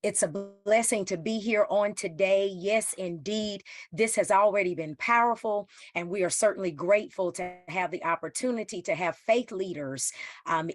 It's a blessing to be here on today. Yes, indeed. This has already been powerful, and we are certainly grateful to have the opportunity to have faith leaders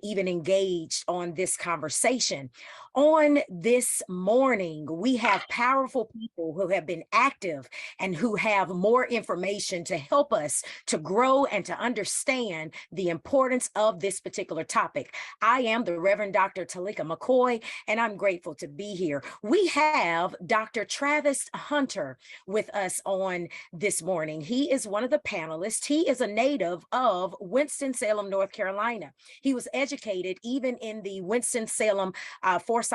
even engaged on this conversation. On this morning, we have powerful people who have been active and who have more information to help us to grow and to understand the importance of this particular topic. I am the Reverend Dr. Talika McCoy, and I'm grateful to be here. We have Dr. Travis Hunter with us on this morning. He is one of the panelists. He is a native of Winston-Salem, North Carolina. He was educated even in the Winston-Salem Forsyth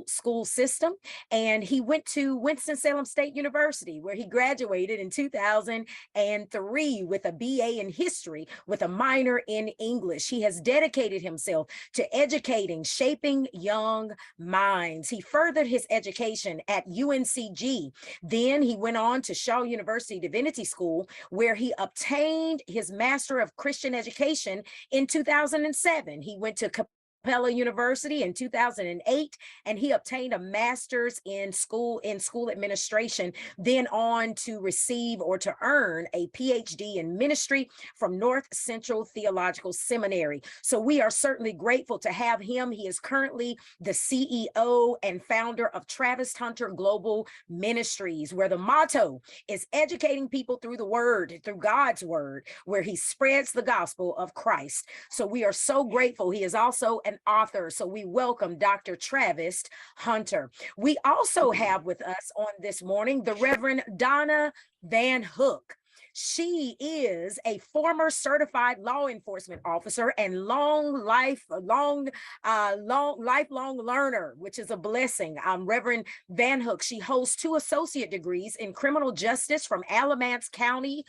school system, and he went to Winston-Salem State University, where he graduated in 2003 with a BA in history with a minor in English. He has dedicated himself to educating, shaping young minds. He furthered his education at UNCG. Then he went on to Shaw University Divinity School, where he obtained his Master of Christian Education in 2007. He went to Capella University in 2008, and he obtained a master's in school administration, then on to receive or to earn a PhD in ministry from North Central Theological Seminary. So we are certainly grateful to have him. He is currently the CEO and founder of Travis Hunter Global Ministries, where the motto is educating people through the word, through God's word, where he spreads the gospel of Christ. So we are so grateful. He is also an author. So we welcome Dr. Travis Hunter. We also have with us on this morning the Reverend Donna Van Hook. She is a former certified law enforcement officer and lifelong learner, which is a blessing. Reverend Van Hook, she holds 2 associate degrees in criminal justice from Alamance County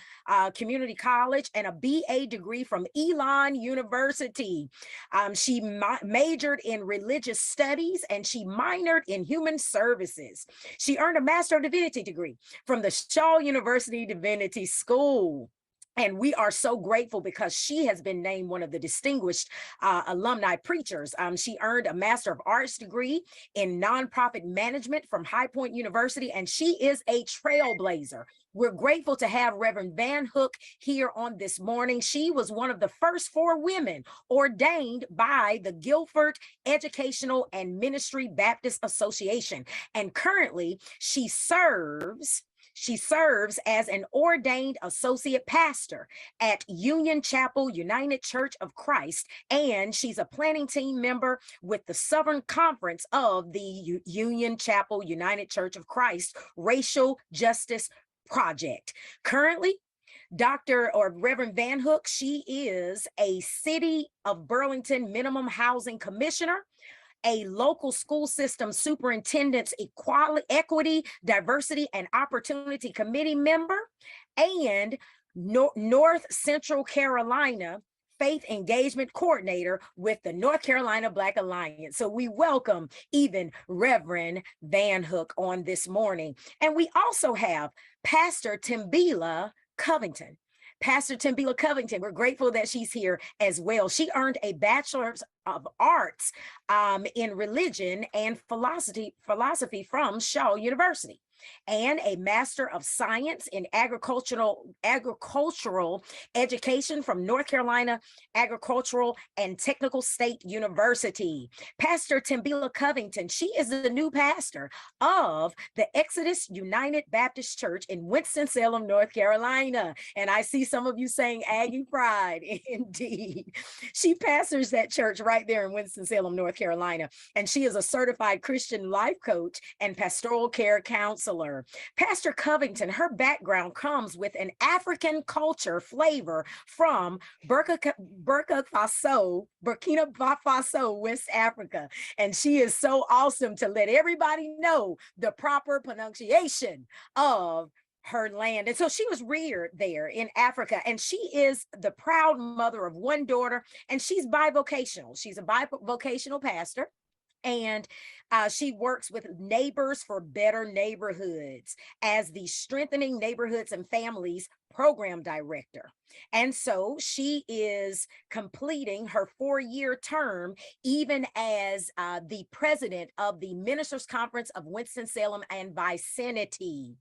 Community College and a BA degree from Elon University. She majored in religious studies and she minored in human services. She earned a Master of Divinity degree from the Shaw University Divinity School. And we are so grateful because she has been named one of the distinguished alumni preachers. She earned a Master of Arts degree in nonprofit management from High Point University, and she is a trailblazer. We're grateful to have Reverend Van Hook here on this morning. She was one of the first 4 women ordained by the Guilford Educational and Ministry Baptist Association. And currently she serves as an ordained associate pastor at Union Chapel United Church of Christ, and she's a planning team member with the Southern Conference of the Union Chapel United Church of Christ Racial Justice Project. Currently, Dr. or Reverend Van Hook, she is a City of Burlington Minimum Housing Commissioner, a local school system superintendent's equity, diversity, and opportunity committee member, and North Central Carolina faith engagement coordinator with the North Carolina Black Alliance. So we welcome even Reverend Van Hook on this morning. And we also have Pastor Timbila Covington. Pastor Timbila Covington, we're grateful that she's here as well. She earned a Bachelor's of Arts in Religion and Philosophy from Shaw University, and a Master of Science in Agricultural Education from North Carolina Agricultural and Technical State University. Pastor Timbila Covington, she is the new pastor of the Exodus United Baptist Church in Winston-Salem, North Carolina. And I see some of you saying Aggie Pride. Indeed. She pastors that church right there in Winston-Salem, North Carolina. And she is a certified Christian life coach and pastoral care counselor. Pastor Covington, her background comes with an African culture flavor from Burkina Faso, West Africa. And she is so awesome to let everybody know the proper pronunciation of her land. And so she was reared there in Africa, and she is the proud mother of 1 daughter, and she's bivocational. She's a bivocational pastor. And she works with Neighbors for Better Neighborhoods as the Strengthening Neighborhoods and Families program director. And so she is completing her 4-year term, even as the president of the Ministers Conference of Winston-Salem and Vicinity.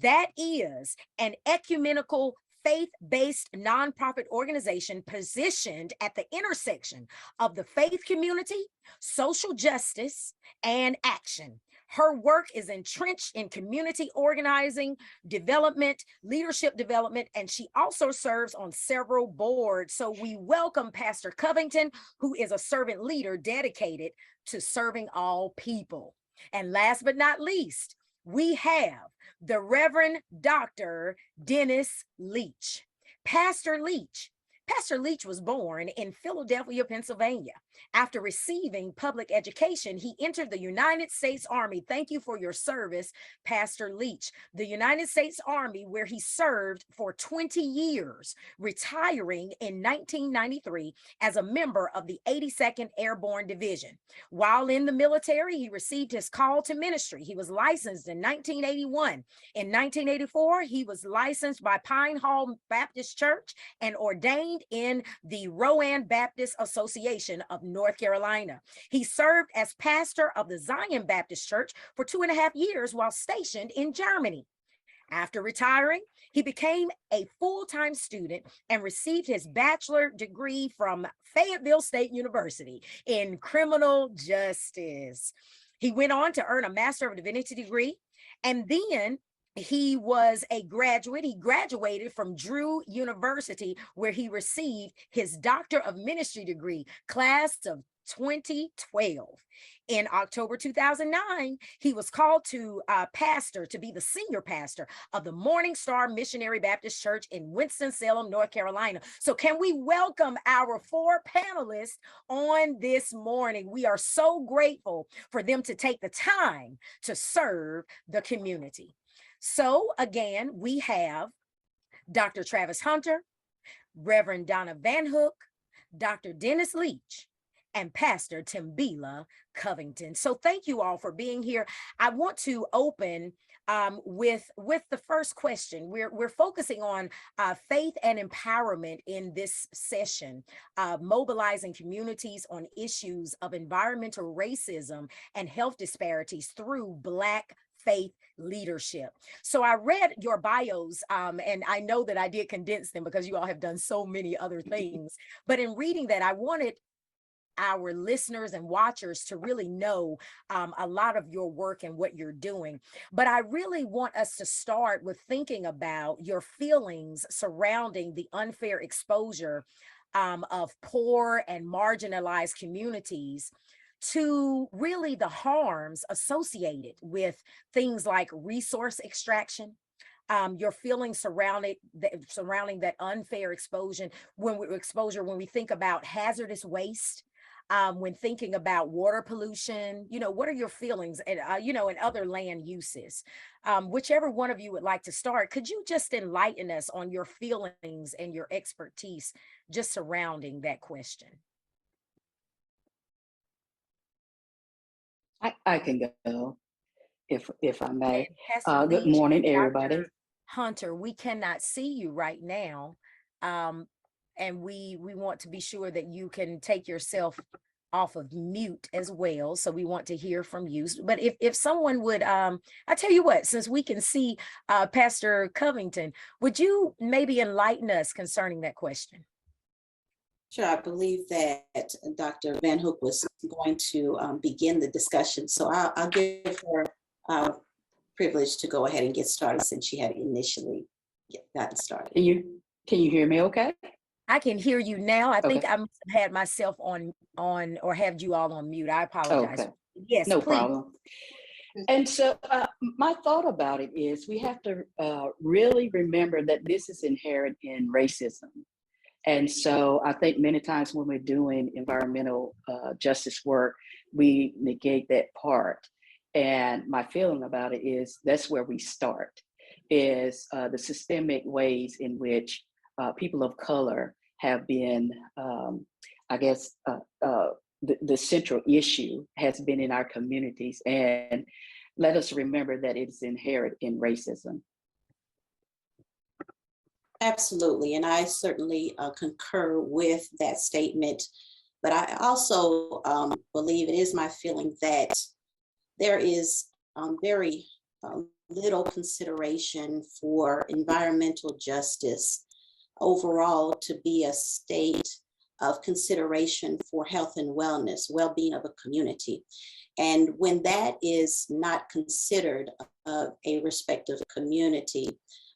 That is an ecumenical faith-based nonprofit organization positioned at the intersection of the faith community, social justice, and action. Her work is entrenched in community organizing, development, leadership development, and she also serves on several boards. So we welcome Pastor Covington, who is a servant leader dedicated to serving all people. And last but not least, we have the Reverend Dr. Dennis Leach. Pastor Leach. Pastor Leach was born in Philadelphia, Pennsylvania. After receiving public education, he entered the United States Army. Thank you for your service, Pastor Leach. The United States Army, where he served for 20 years, retiring in 1993 as a member of the 82nd Airborne Division. While in the military, he received his call to ministry. He was licensed in 1981. In 1984, he was licensed by Pine Hall Baptist Church and ordained in the Rowan Baptist Association of North Carolina. He served as pastor of the Zion Baptist Church for 2.5 years while stationed in Germany. After retiring, he became a full-time student and received his bachelor degree from Fayetteville State University in criminal justice. He went on to earn a Master of Divinity degree, and then he was a graduate. He graduated from Drew University, where he received his Doctor of Ministry degree, class of 2012. In October 2009, he was called to to be the senior pastor of the Morning Star Missionary Baptist Church in Winston-Salem, North Carolina. So can we welcome our 4 panelists on this morning? We are so grateful for them to take the time to serve the community. So again, we have Dr. Travis Hunter, Reverend Donna Van Hook, Dr. Dennis Leach, and Pastor Timbila Covington. So thank you all for being here. I want to open with the first question. We're focusing on faith and empowerment in this session, mobilizing communities on issues of environmental racism and health disparities through Black faith leadership. So I read your bios, and I know that I did condense them because you all have done so many other things. But in reading that, I wanted our listeners and watchers to really know a lot of your work and what you're doing. But I really want us to start with thinking about your feelings surrounding the unfair exposure of poor and marginalized communities to really the harms associated with things like resource extraction, your feelings surrounding that unfair exposure when we think about hazardous waste, when thinking about water pollution. What are your feelings and and other land uses? Whichever one of you would like to start, could you just enlighten us on your feelings and your expertise just surrounding that question? I can go if I may. Pastor Good Leach morning, and everybody. Dr. Hunter, we cannot see you right now, and we want to be sure that you can take yourself off of mute as well. So we want to hear from you. But if someone would, I tell you what, since we can see Pastor Covington, would you maybe enlighten us concerning that question? Sure, I believe that Dr. Van Hook was going to begin the discussion. So I'll give her privilege to go ahead and get started since she had initially gotten started. Can you hear me okay? I can hear you now. I think Okay. I must have had myself on or had you all on mute. I apologize. Okay. Yes, No please. problem. And so my thought about it is we have to really remember that this is inherent in racism. And so I think many times when we're doing environmental justice work, we negate that part. And my feeling about it is that's where we start, is the systemic ways in which people of color have been, the central issue has been in our communities. And let us remember that it's inherent in racism. Absolutely. And I certainly concur with that statement. But I also believe, it is my feeling, that there is very little consideration for environmental justice overall to be a state of consideration for health and wellness, well-being of a community. And when that is not considered of a respective community,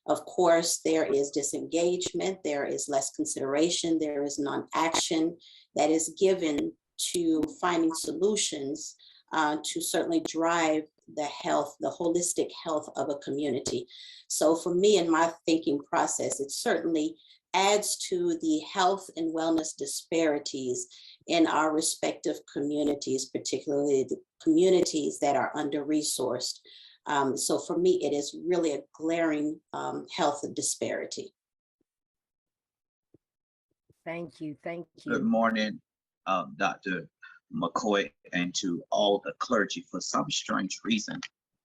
of course, there is disengagement, there is less consideration, there is non-action that is given to finding solutions to certainly drive the health, the holistic health of a community. So for me, in my thinking process, it certainly adds to the health and wellness disparities in our respective communities, particularly the communities that are under-resourced. So for me, it is really a glaring health disparity. Thank you. Thank Good you. morning, Dr. McCoy, and to all the clergy. For some strange reason,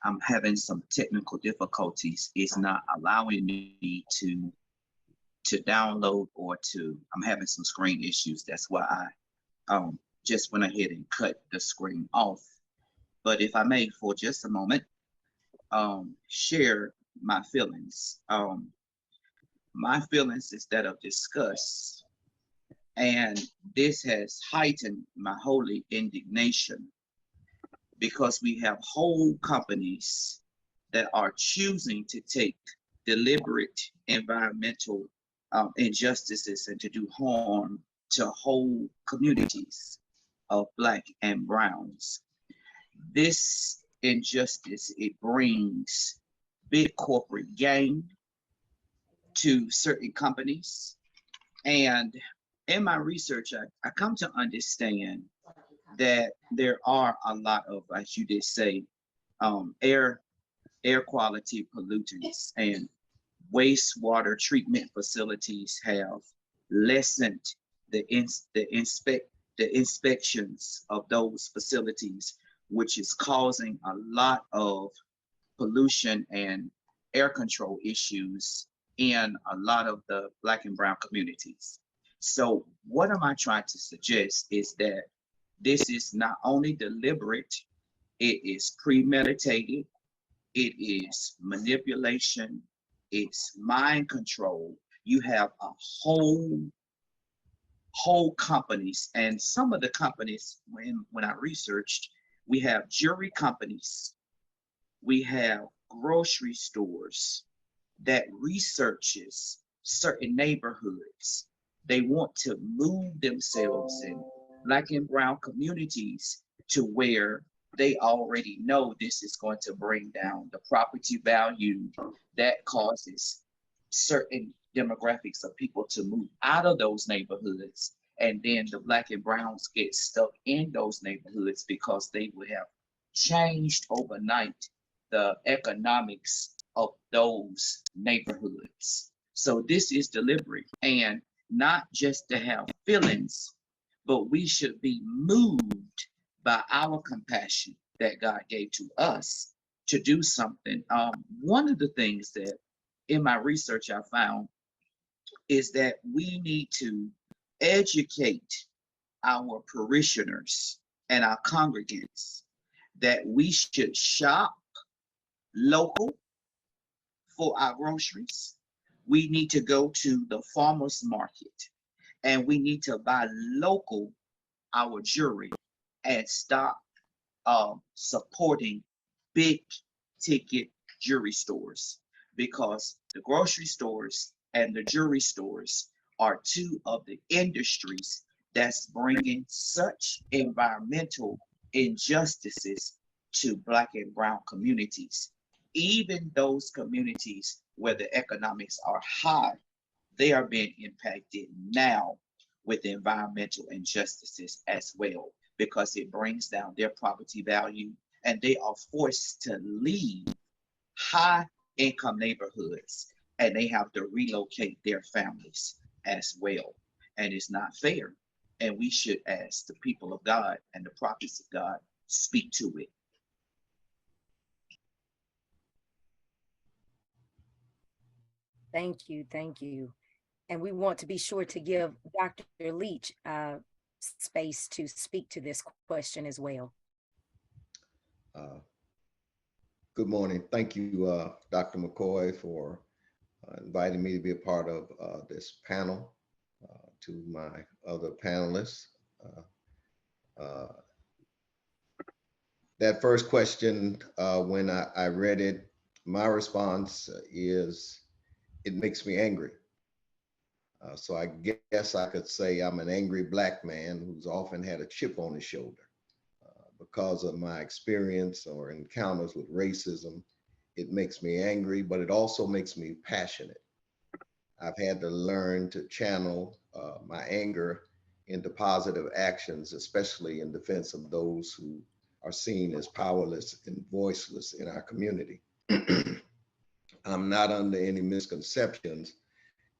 I'm having some technical difficulties. It's not allowing me to download or I'm having some screen issues. That's why I just went ahead and cut the screen off. But if I may, for just a moment, share my feelings. My feelings is that of disgust. And this has heightened my holy indignation because we have whole companies that are choosing to take deliberate environmental injustices and to do harm to whole communities of Black and Browns. This injustice, it brings big corporate gain to certain companies. And in my research, I come to understand that there are a lot of, as you did say, air quality pollutants, and wastewater treatment facilities have lessened the inspections of those facilities, which is causing a lot of pollution and air control issues in a lot of the Black and Brown communities. So what am I trying to suggest is that this is not only deliberate, it is premeditated, it is manipulation, it's mind control. You have a whole companies, and some of the companies, when I researched, we have jewelry companies, we have grocery stores that researches certain neighborhoods. They want to move themselves in Black and Brown communities to where they already know this is going to bring down the property value, that causes certain demographics of people to move out of those neighborhoods. And then the Black and Browns get stuck in those neighborhoods because they would have changed overnight the economics of those neighborhoods. So this is deliberate, and not just to have feelings, but we should be moved by our compassion that God gave to us to do something. One of the things that in my research I found is that we need to educate our parishioners and our congregants that we should shop local for our groceries. We need to go to the farmer's market, and we need to buy local our jewelry and stop supporting big ticket jewelry stores, because the grocery stores and the jewelry stores are two of the industries that's bringing such environmental injustices to Black and Brown communities. Even those communities where the economics are high, they are being impacted now with environmental injustices as well, because it brings down their property value, and they are forced to leave high income neighborhoods, and they have to relocate their families as well. And it's not fair. and we should, as the people of God and the prophets of God, speak to it. Thank you. Thank you. And we want to be sure to give Dr. Leach space to speak to this question as well. Uh, Good morning. Thank you, Dr. McCoy, for inviting me to be a part of this panel. To my other panelists, that first question, when I read it, my response is, it makes me angry. So I guess I could say I'm an angry Black man who's often had a chip on his shoulder. Because of my experience or encounters with racism, it makes me angry, but it also makes me passionate. I've had to learn to channel my anger into positive actions, especially in defense of those who are seen as powerless and voiceless in our community. I'm not under any misconceptions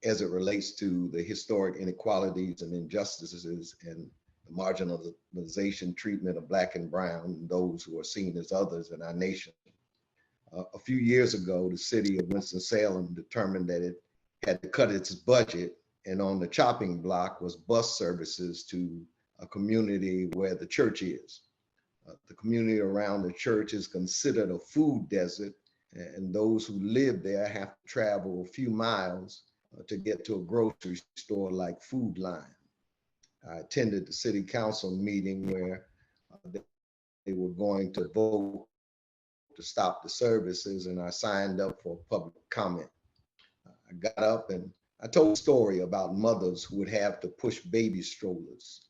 as it relates to the historic inequalities and injustices and the marginalization treatment of Black and Brown and those who are seen as others in our nation. A few years ago, the city of Winston-Salem determined that it had to cut its budget, and on the chopping block was bus services to a community where the church is. The community around the church is considered a food desert, and those who live there have to travel a few miles to get to a grocery store like Food Line. I attended the city council meeting where they were going to vote to stop the services, and I signed up for public comment. I got up and I told a story about mothers who would have to push baby strollers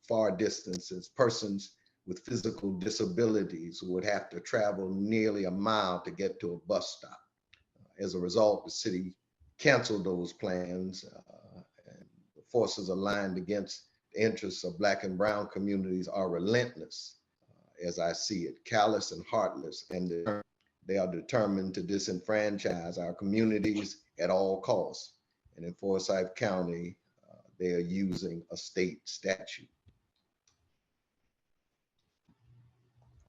far distances, persons with physical disabilities who would have to travel nearly a mile to get to a bus stop. As a result, the city canceled those plans, and the forces aligned against the interests of Black and Brown communities are relentless, as I see it, callous and heartless, and they are determined to disenfranchise our communities at all costs. And in Forsyth County, they are using a state statute.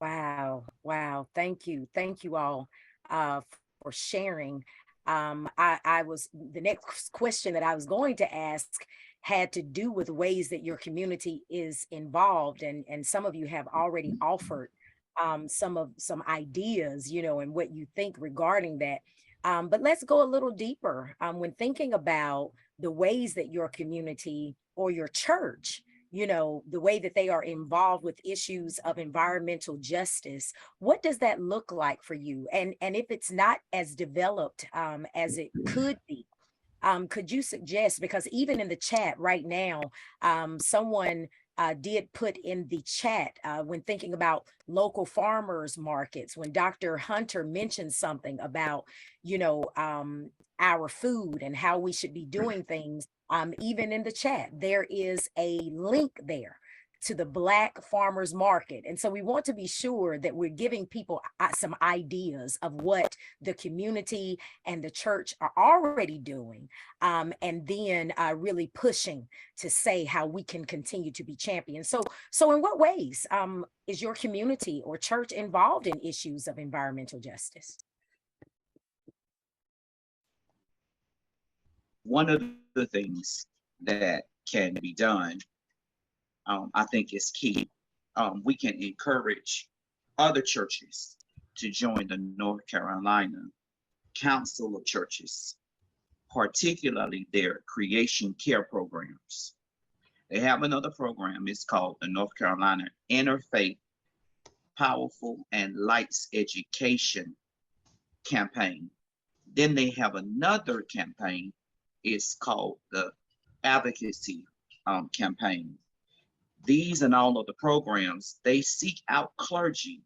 Wow. Wow. Thank you. Thank you all for sharing. The next question that I was going to ask had to do with ways that your community is involved. And some of you have already offered some ideas, and what you think regarding that. But let's go a little deeper when thinking about the ways that your community or your church, the way that they are involved with issues of environmental justice. What does that look like for you? And if it's not as developed as it could be, could you suggest, because even in the chat right now, someone did put in the chat when thinking about local farmers markets, when Dr. Hunter mentioned something about, our food and how we should be doing things, even in the chat, there is a link there to the Black Farmers Market. And so we want to be sure that we're giving people some ideas of what the community and the church are already doing, and then really pushing to say how we can continue to be champions. So in what ways is your community or church involved in issues of environmental justice? One of the things that can be done, I think is key. We can encourage other churches to join the North Carolina Council of Churches, particularly their creation care programs. They have another program, it's called the North Carolina Interfaith Powerful and Lights Education Campaign. Then they have another campaign, it's called the Advocacy Campaign. These and all of the programs, they seek out clergy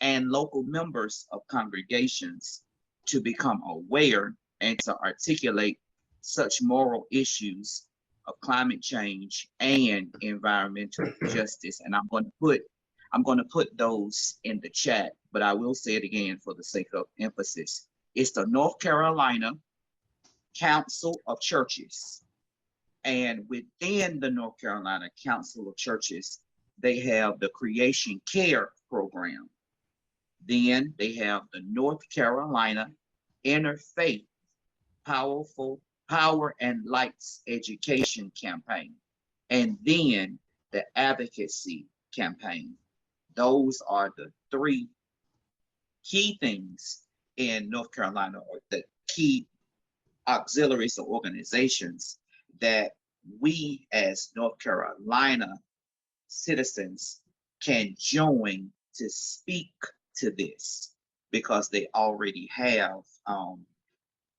and local members of congregations to become aware and to articulate such moral issues of climate change and environmental justice. And I'm going to put those in the chat, but I will say it again for the sake of emphasis. It's the North Carolina Council of Churches, And within the North Carolina Council of Churches, they have the Creation Care Program. Then they have the North Carolina Interfaith Power and Lights Education Campaign, and then the Advocacy Campaign. Those are the three key things in North Carolina, or the key auxiliaries or organizations that we as North Carolina citizens can join to speak to this, because they already have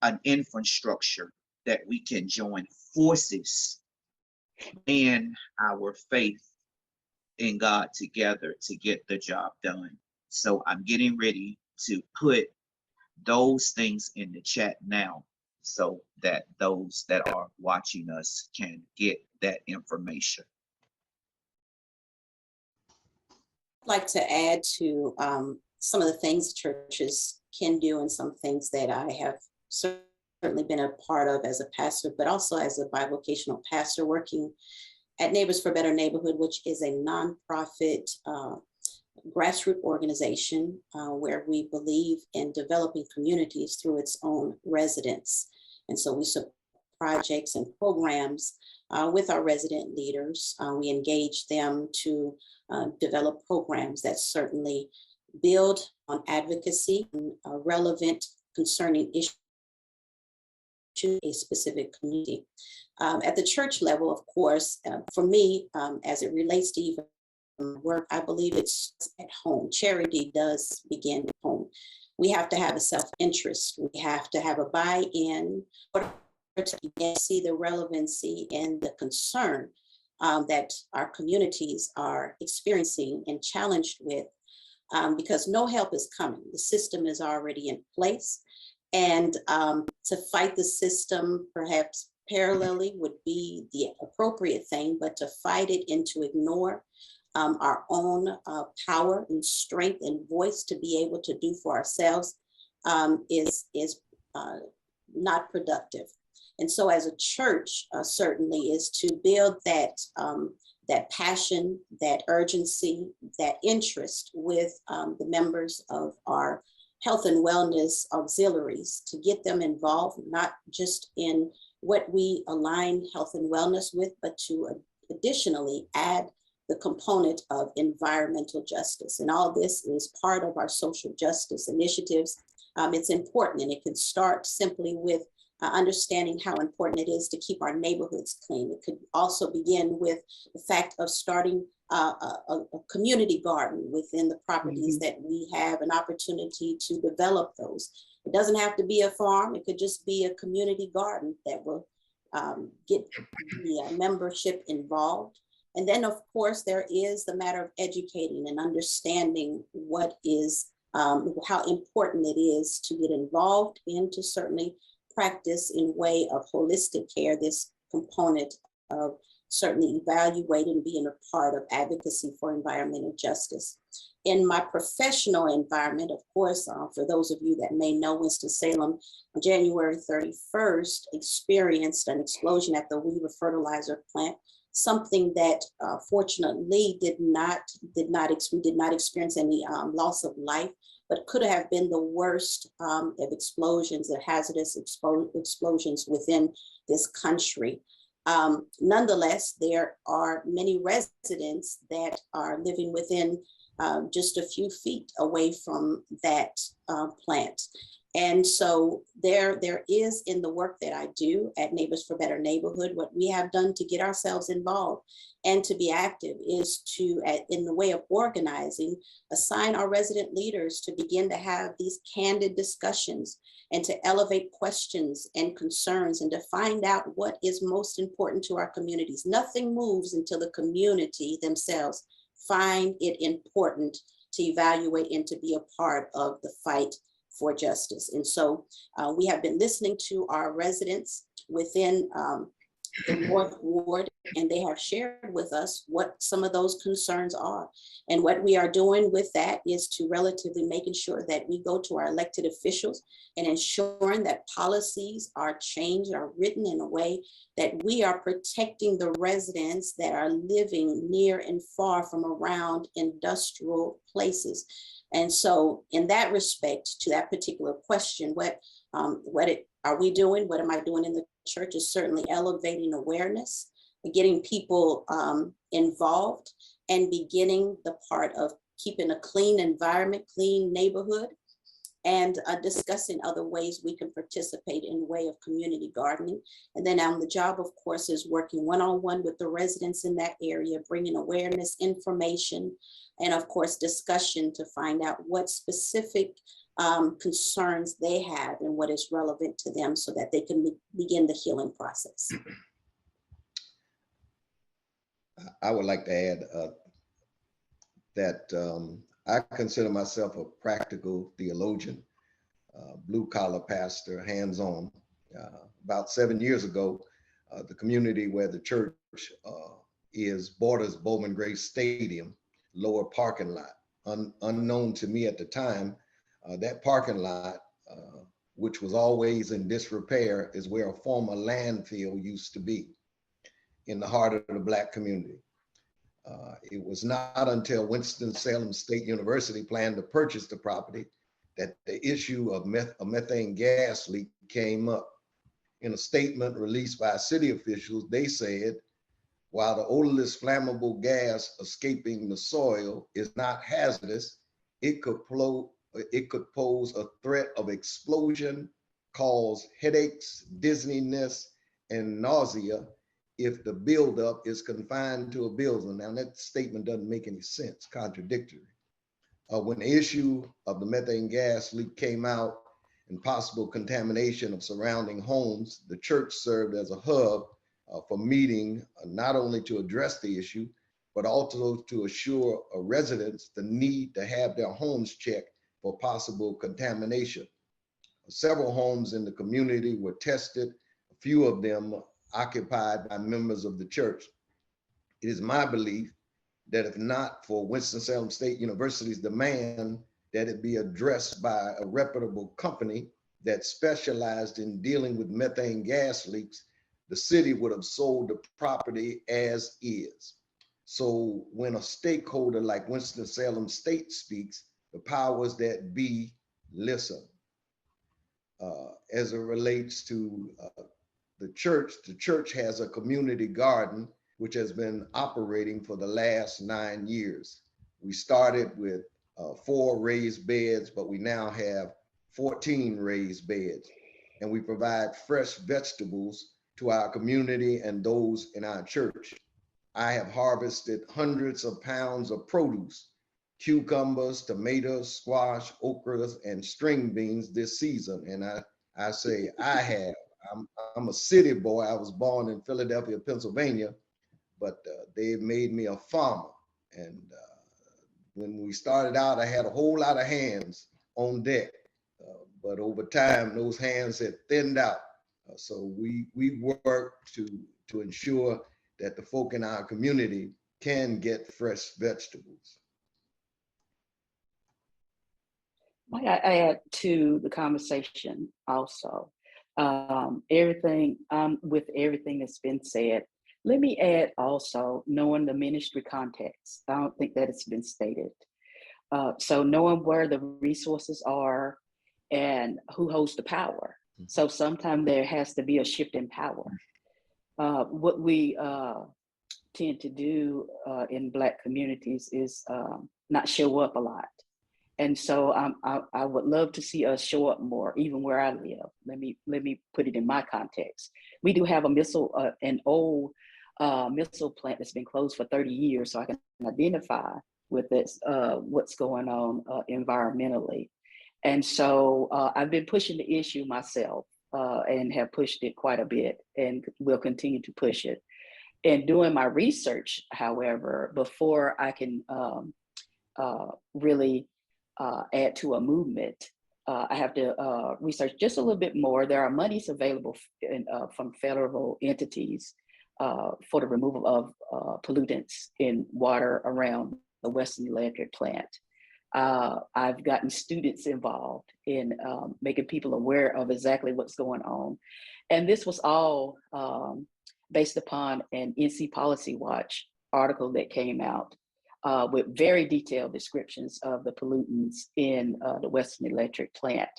an infrastructure that we can join forces in our faith in God together to get the job done. So I'm getting ready to put those things in the chat now so that those that are watching us can get that information. I'd like to add to some of the things churches can do, and some things that I have certainly been a part of as a pastor, but also as a bivocational pastor working at Neighbors for Better Neighborhood, which is a nonprofit grassroots organization where we believe in developing communities through its own residents. And so we support projects and programs with our resident leaders. We engage them to develop programs that certainly build on advocacy and relevant concerning issues to a specific community. At the church level, of course, for me, as it relates to even work, I believe it's at home. Charity does begin at home. We have to have a self-interest. We have to have a buy-in to see the relevancy and the concern that our communities are experiencing and challenged with, because no help is coming. The system is already in place. And to fight the system perhaps parallelly would be the appropriate thing, but to fight it and to ignore our own power and strength and voice to be able to do for ourselves is not productive. And so as a church, certainly is to build that, that passion, that urgency, that interest with the members of our health and wellness auxiliaries, to get them involved, not just in what we align health and wellness with, but to additionally add the component of environmental justice. And all this is part of our social justice initiatives. It's important, and it can start simply with understanding how important it is to keep our neighborhoods clean. It could also begin with the fact of starting a community garden within the properties that we have an opportunity to develop those. It doesn't have to be a farm. It could just be a community garden that will get the membership involved. And then, of course, there is the matter of educating and understanding what is, how important it is to get involved and to certainly practice in way of holistic care, this component of certainly evaluating and being a part of advocacy for environmental justice. In my professional environment, of course, for those of you that may know, Winston-Salem, on January 31st, experienced an explosion at the Weaver fertilizer plant, something that fortunately we did not experience any loss of life, but could have been the worst of explosions, the hazardous explosions within this country. Nonetheless, there are many residents that are living within just a few feet away from that plant. And so there is, in the work that I do at Neighbors for Better Neighborhood, what we have done to get ourselves involved and to be active is to, in the way of organizing, assign our resident leaders to begin to have these candid discussions and to elevate questions and concerns and to find out what is most important to our communities. Nothing moves until the community themselves find it important to evaluate and to be a part of the fight for justice. And so we have been listening to our residents within the North Ward, and they have shared with us what some of those concerns are. And what we are doing with that is to relatively making sure that we go to our elected officials and ensuring that policies are changed, are written in a way that we are protecting the residents that are living near and far from around industrial places. And so in that respect, to that particular question, what are we doing? What am I doing in the church is certainly elevating awareness, getting people involved, and beginning the part of keeping a clean environment, clean neighborhood, and discussing other ways we can participate in the way of community gardening. And then the job, of course, is working one-on-one with the residents in that area, bringing awareness, information, and of course, discussion to find out what specific concerns they have and what is relevant to them so that they can begin the healing process. I would like to add that I consider myself a practical theologian, blue collar pastor, hands on. About 7 years ago, the community where the church is borders Bowman Gray Stadium, lower parking lot. Unknown to me at the time, that parking lot, which was always in disrepair, is where a former landfill used to be in the heart of the Black community. It was not until Winston-Salem State University planned to purchase the property that the issue of a methane gas leak came up. In a statement released by city officials, they said, while the odorless flammable gas escaping the soil is not hazardous, it could pose a threat of explosion, cause headaches, dizziness, and nausea if the buildup is confined to a building. Now that statement doesn't make any sense, contradictory. When the issue of the methane gas leak came out and possible contamination of surrounding homes, the church served as a hub for meeting, not only to address the issue, but also to assure residents the need to have their homes checked for possible contamination. Several homes in the community were tested, a few of them occupied by members of the church. It is my belief that if not for Winston-Salem State University's demand that it be addressed by a reputable company that specialized in dealing with methane gas leaks, the city would have sold the property as is. So when a stakeholder like Winston-Salem State speaks, the powers that be listen. As it relates to the church has a community garden which has been operating for the last 9 years. We started with 4 raised beds, but we now have 14 raised beds. And we provide fresh vegetables to our community and those in our church. I have harvested hundreds of pounds of produce, cucumbers, tomatoes, squash, okras, and string beans this season. And I say I have. I'm a city boy. I was born in Philadelphia, Pennsylvania, but they made me a farmer. And when we started out, I had a whole lot of hands on deck. But over time, those hands had thinned out. So we work to ensure that the folk in our community can get fresh vegetables. I add to the conversation also. With everything that's been said, let me add also knowing the ministry context. I don't think that it's been stated. So knowing where the resources are and who holds the power. So sometimes there has to be a shift in power. What we tend to do in Black communities is not show up a lot. And so I would love to see us show up more, even where I live. Let me put it in my context. We do have an old missile plant that's been closed for 30 years, so I can identify with this, what's going on environmentally. And so I've been pushing the issue myself and have pushed it quite a bit and will continue to push it. And doing my research, however, before I can really add to a movement, I have to research just a little bit more. There are monies available from federal entities for the removal of pollutants in water around the Western Electric plant. I've gotten students involved in making people aware of exactly what's going on. And this was all based upon an NC Policy Watch article that came out with very detailed descriptions of the pollutants in the Western Electric plant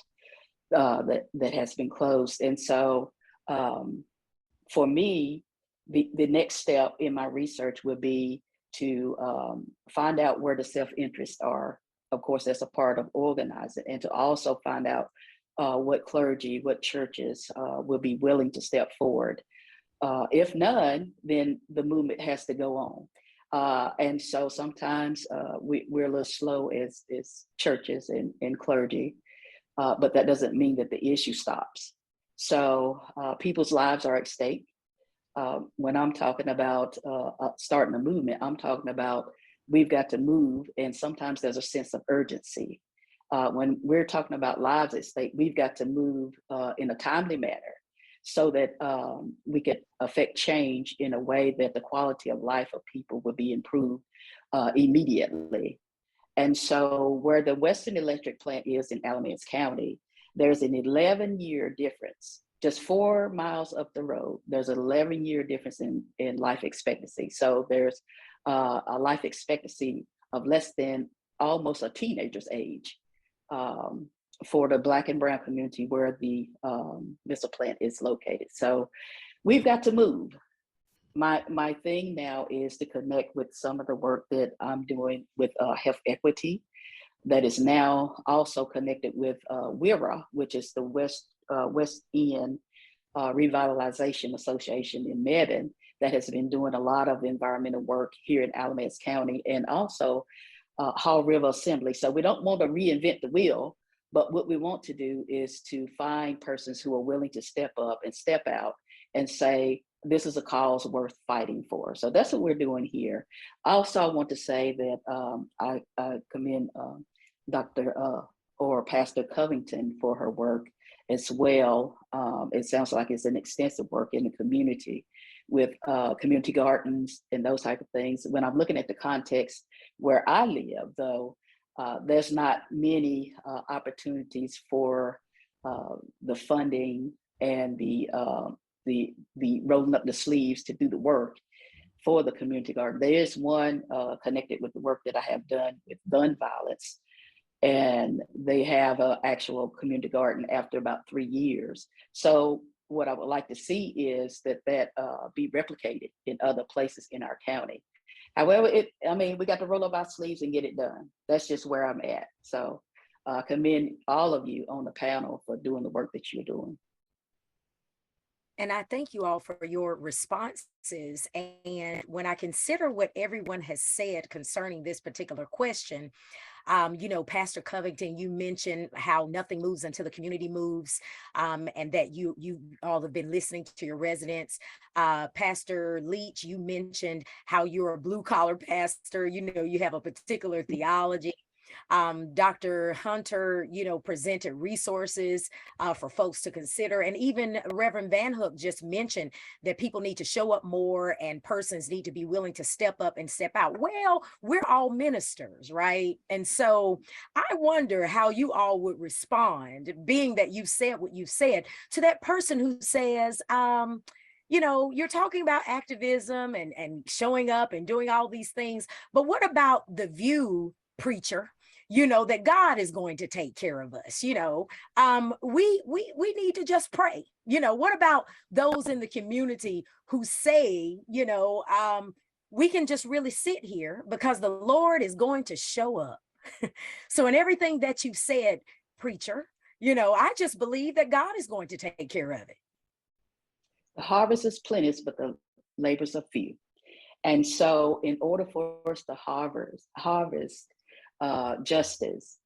that has been closed. And so for me, the next step in my research would be to find out where the self-interests are. Of course, that's a part of organizing, and to also find out what clergy, what churches will be willing to step forward. If none, then the movement has to go on. And so sometimes we're a little slow as churches and clergy, but that doesn't mean that the issue stops. So people's lives are at stake. When I'm talking about starting a movement, I'm talking about we've got to move, and sometimes there's a sense of urgency. When we're talking about lives at stake, we've got to move in a timely manner so that we could affect change in a way that the quality of life of people will be improved immediately. And so where the Western Electric plant is in Alamance County, there's an 11-year difference. Just 4 miles up the road, there's an 11-year difference in life expectancy. So there's a life expectancy of less than almost a teenager's age for the Black and Brown community where the missile plant is located. So we've got to move. My thing now is to connect with some of the work that I'm doing with health equity that is now also connected with WIRA, which is the West End Revitalization Association in Mebane, that has been doing a lot of environmental work here in Alamance County, and also Hall River Assembly. So we don't want to reinvent the wheel, but what we want to do is to find persons who are willing to step up and step out and say, this is a cause worth fighting for. So that's what we're doing here. Also, I want to say that I commend Dr. or Pastor Covington for her work as well. It sounds like it's an extensive work in the community with community gardens and those type of things. When I'm looking at the context where I live, though, there's not many opportunities for the funding and the rolling up the sleeves to do the work for the community garden. There is one connected with the work that I have done with gun violence, and they have an actual community garden after about 3 years. So what I would like to see is that be replicated in other places in our county. However, we got to roll up our sleeves and get it done. That's just where I'm at. So commend all of you on the panel for doing the work that you're doing. And I thank you all for your responses. And when I consider what everyone has said concerning this particular question, Pastor Covington, you mentioned how nothing moves until the community moves, and that you all have been listening to your residents. Pastor Leach, you mentioned how you're a blue collar pastor. You have a particular theology. Dr. Hunter, presented resources for folks to consider. And even Reverend Van Hook just mentioned that people need to show up more and persons need to be willing to step up and step out. Well, we're all ministers, right? And so I wonder how you all would respond, being that you've said what you've said, to that person who says, you're talking about activism and showing up and doing all these things, but what about the view, preacher, that God is going to take care of us? We need to just pray. What about those in the community who say, we can just really sit here because the Lord is going to show up. So in everything that you've said, preacher, I just believe that God is going to take care of it. The harvest is plenteous, but the labors are few. And so in order for us to harvest justice,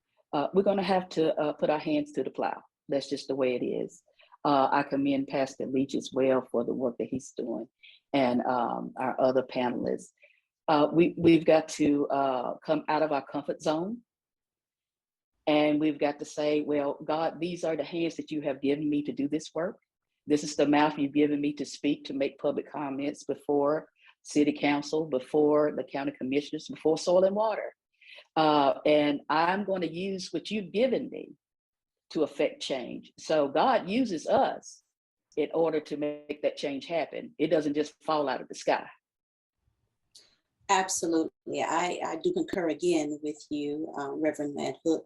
we're going to have to put our hands to the plow. That's just the way it is. I commend Pastor Leach as well for the work that he's doing, and our other panelists. We've got to come out of our comfort zone, and we've got to say, well, God, these are the hands that you have given me to do this work. This is the mouth you've given me to speak, to make public comments before city council, before the county commissioners, before soil and water. And I'm going to use what you've given me to affect change. So God uses us in order to make that change happen. It doesn't just fall out of the sky. Absolutely. I do concur again with you, Reverend Van Hook.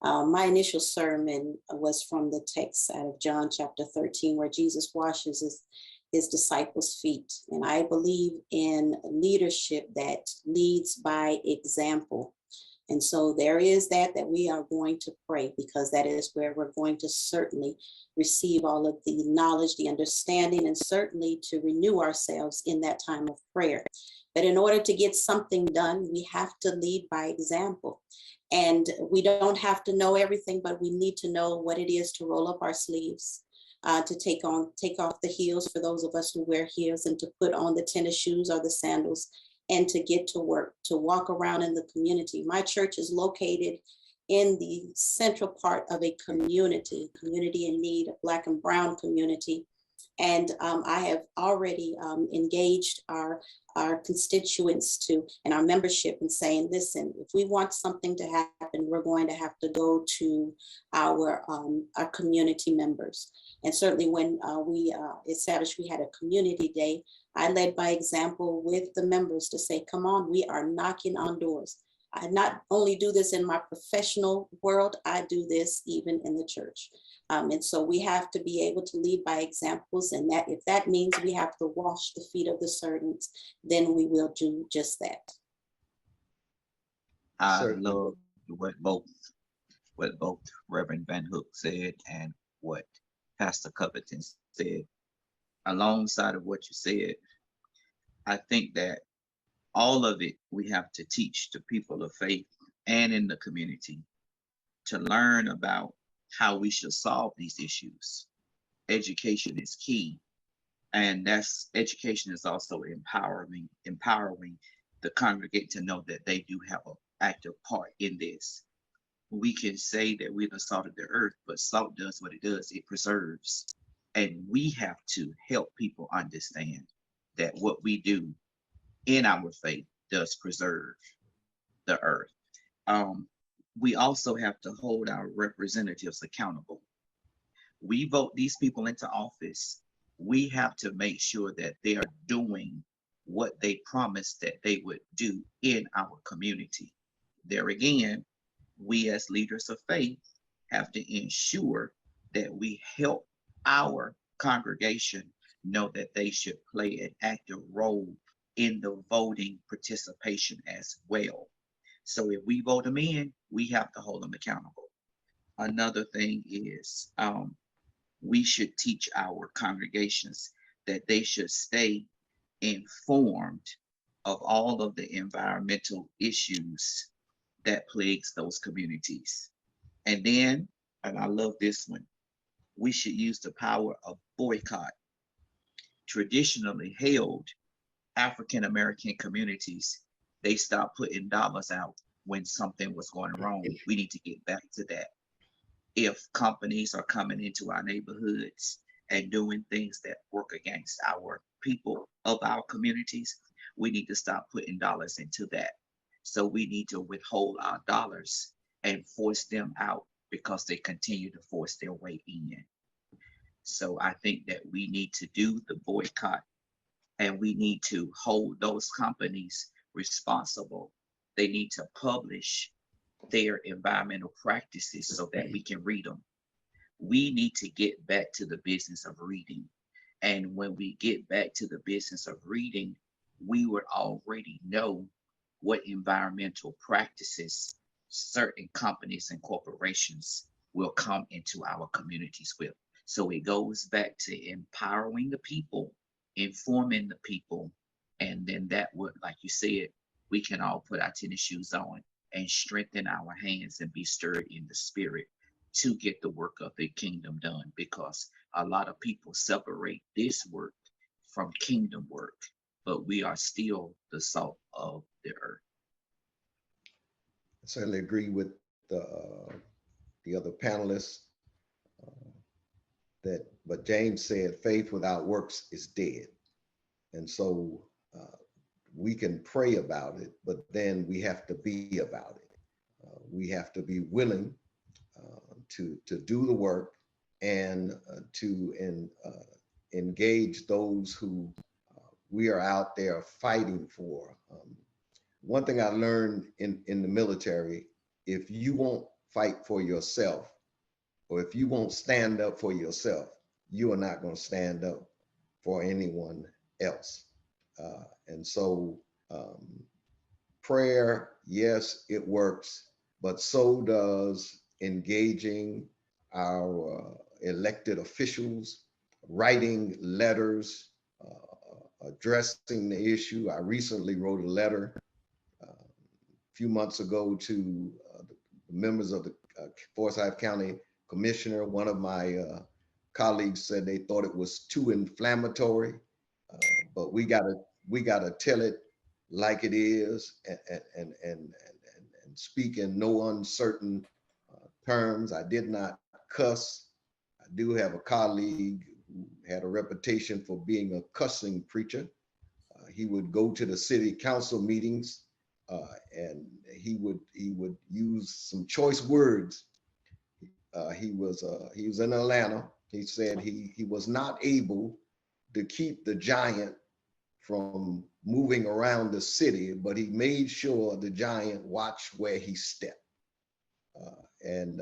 My initial sermon was from the text out of John chapter 13, where Jesus washes his disciples' feet. And I believe in leadership that leads by example. And so there is that we are going to pray, because that is where we're going to certainly receive all of the knowledge, the understanding, and certainly to renew ourselves in that time of prayer. But in order to get something done, we have to lead by example. And we don't have to know everything, but we need to know what it is to roll up our sleeves, to take off the heels for those of us who wear heels, and to put on the tennis shoes or the sandals, and to get to work, to walk around in the community. My church is located in the central part of a community in need, a Black and brown community. And I have already engaged our constituents and our membership in saying, listen, if we want something to happen, we're going to have to go to our community members. And certainly when we established we had a community day, I led by example with the members to say, come on, we are knocking on doors. I not only do this in my professional world, I do this even in the church. And so we have to be able to lead by examples, and that if that means we have to wash the feet of the servants, then we will do just that. I Certainly. love what both Reverend Van Hook said and what Pastor Covington said. Alongside of what you said, I think that all of it we have to teach the people of faith and in the community to learn about how we should solve these issues. Education is key, and that's education is also empowering the congregate to know that they do have an active part in this. We can say that we're the salt of the earth, but salt does what it does, it preserves. And we have to help people understand that what we do in our faith does preserve the earth. We also have to hold our representatives accountable. We vote these people into office. We have to make sure that they are doing what they promised that they would do in our community. There again, we as leaders of faith have to ensure that we help our congregation know that they should play an active role in the voting participation as well. So if we vote them in, we have to hold them accountable. Another thing is we should teach our congregations that they should stay informed of all of the environmental issues that plagues those communities. And then, and I love this one, we should use the power of boycott. Traditionally held African American communities, they stopped putting dollars out when something was going wrong. We need to get back to that. If companies are coming into our neighborhoods and doing things that work against our people of our communities, we need to stop putting dollars into that. So we need to withhold our dollars and force them out because they continue to force their way in. So I think that we need to do the boycott, and we need to hold those companies responsible. They need to publish their environmental practices so that we can read them. We need to get back to the business of reading. And when we get back to the business of reading, we would already know what environmental practices certain companies and corporations will come into our communities with. So it goes back to empowering the people, informing the people, and then that would, like you said, we can all put our tennis shoes on and strengthen our hands and be stirred in the spirit to get the work of the kingdom done, because a lot of people separate this work from kingdom work, but we are still the salt of the earth. I certainly agree with the other panelists that But James said, faith without works is dead. And so we can pray about it, but then we have to be about it. We have to be willing to do the work and engage those who we are out there fighting for. One thing I learned in the military, if you won't fight for yourself, or if you won't stand up for yourself, you are not going to stand up for anyone else. And so prayer, yes, it works, but so does engaging our elected officials, writing letters, addressing the issue. I recently wrote a letter a few months ago to the members of the Forsyth County Commissioner. One of my colleagues said they thought it was too inflammatory, but we gotta tell it like it is, and speak in no uncertain terms. I did not cuss. I do have a colleague who had a reputation for being a cussing preacher. He would go to the city council meetings and he would use some choice words. He was in Atlanta. He said he was not able to keep the giant from moving around the city, but he made sure the giant watched where he stepped. And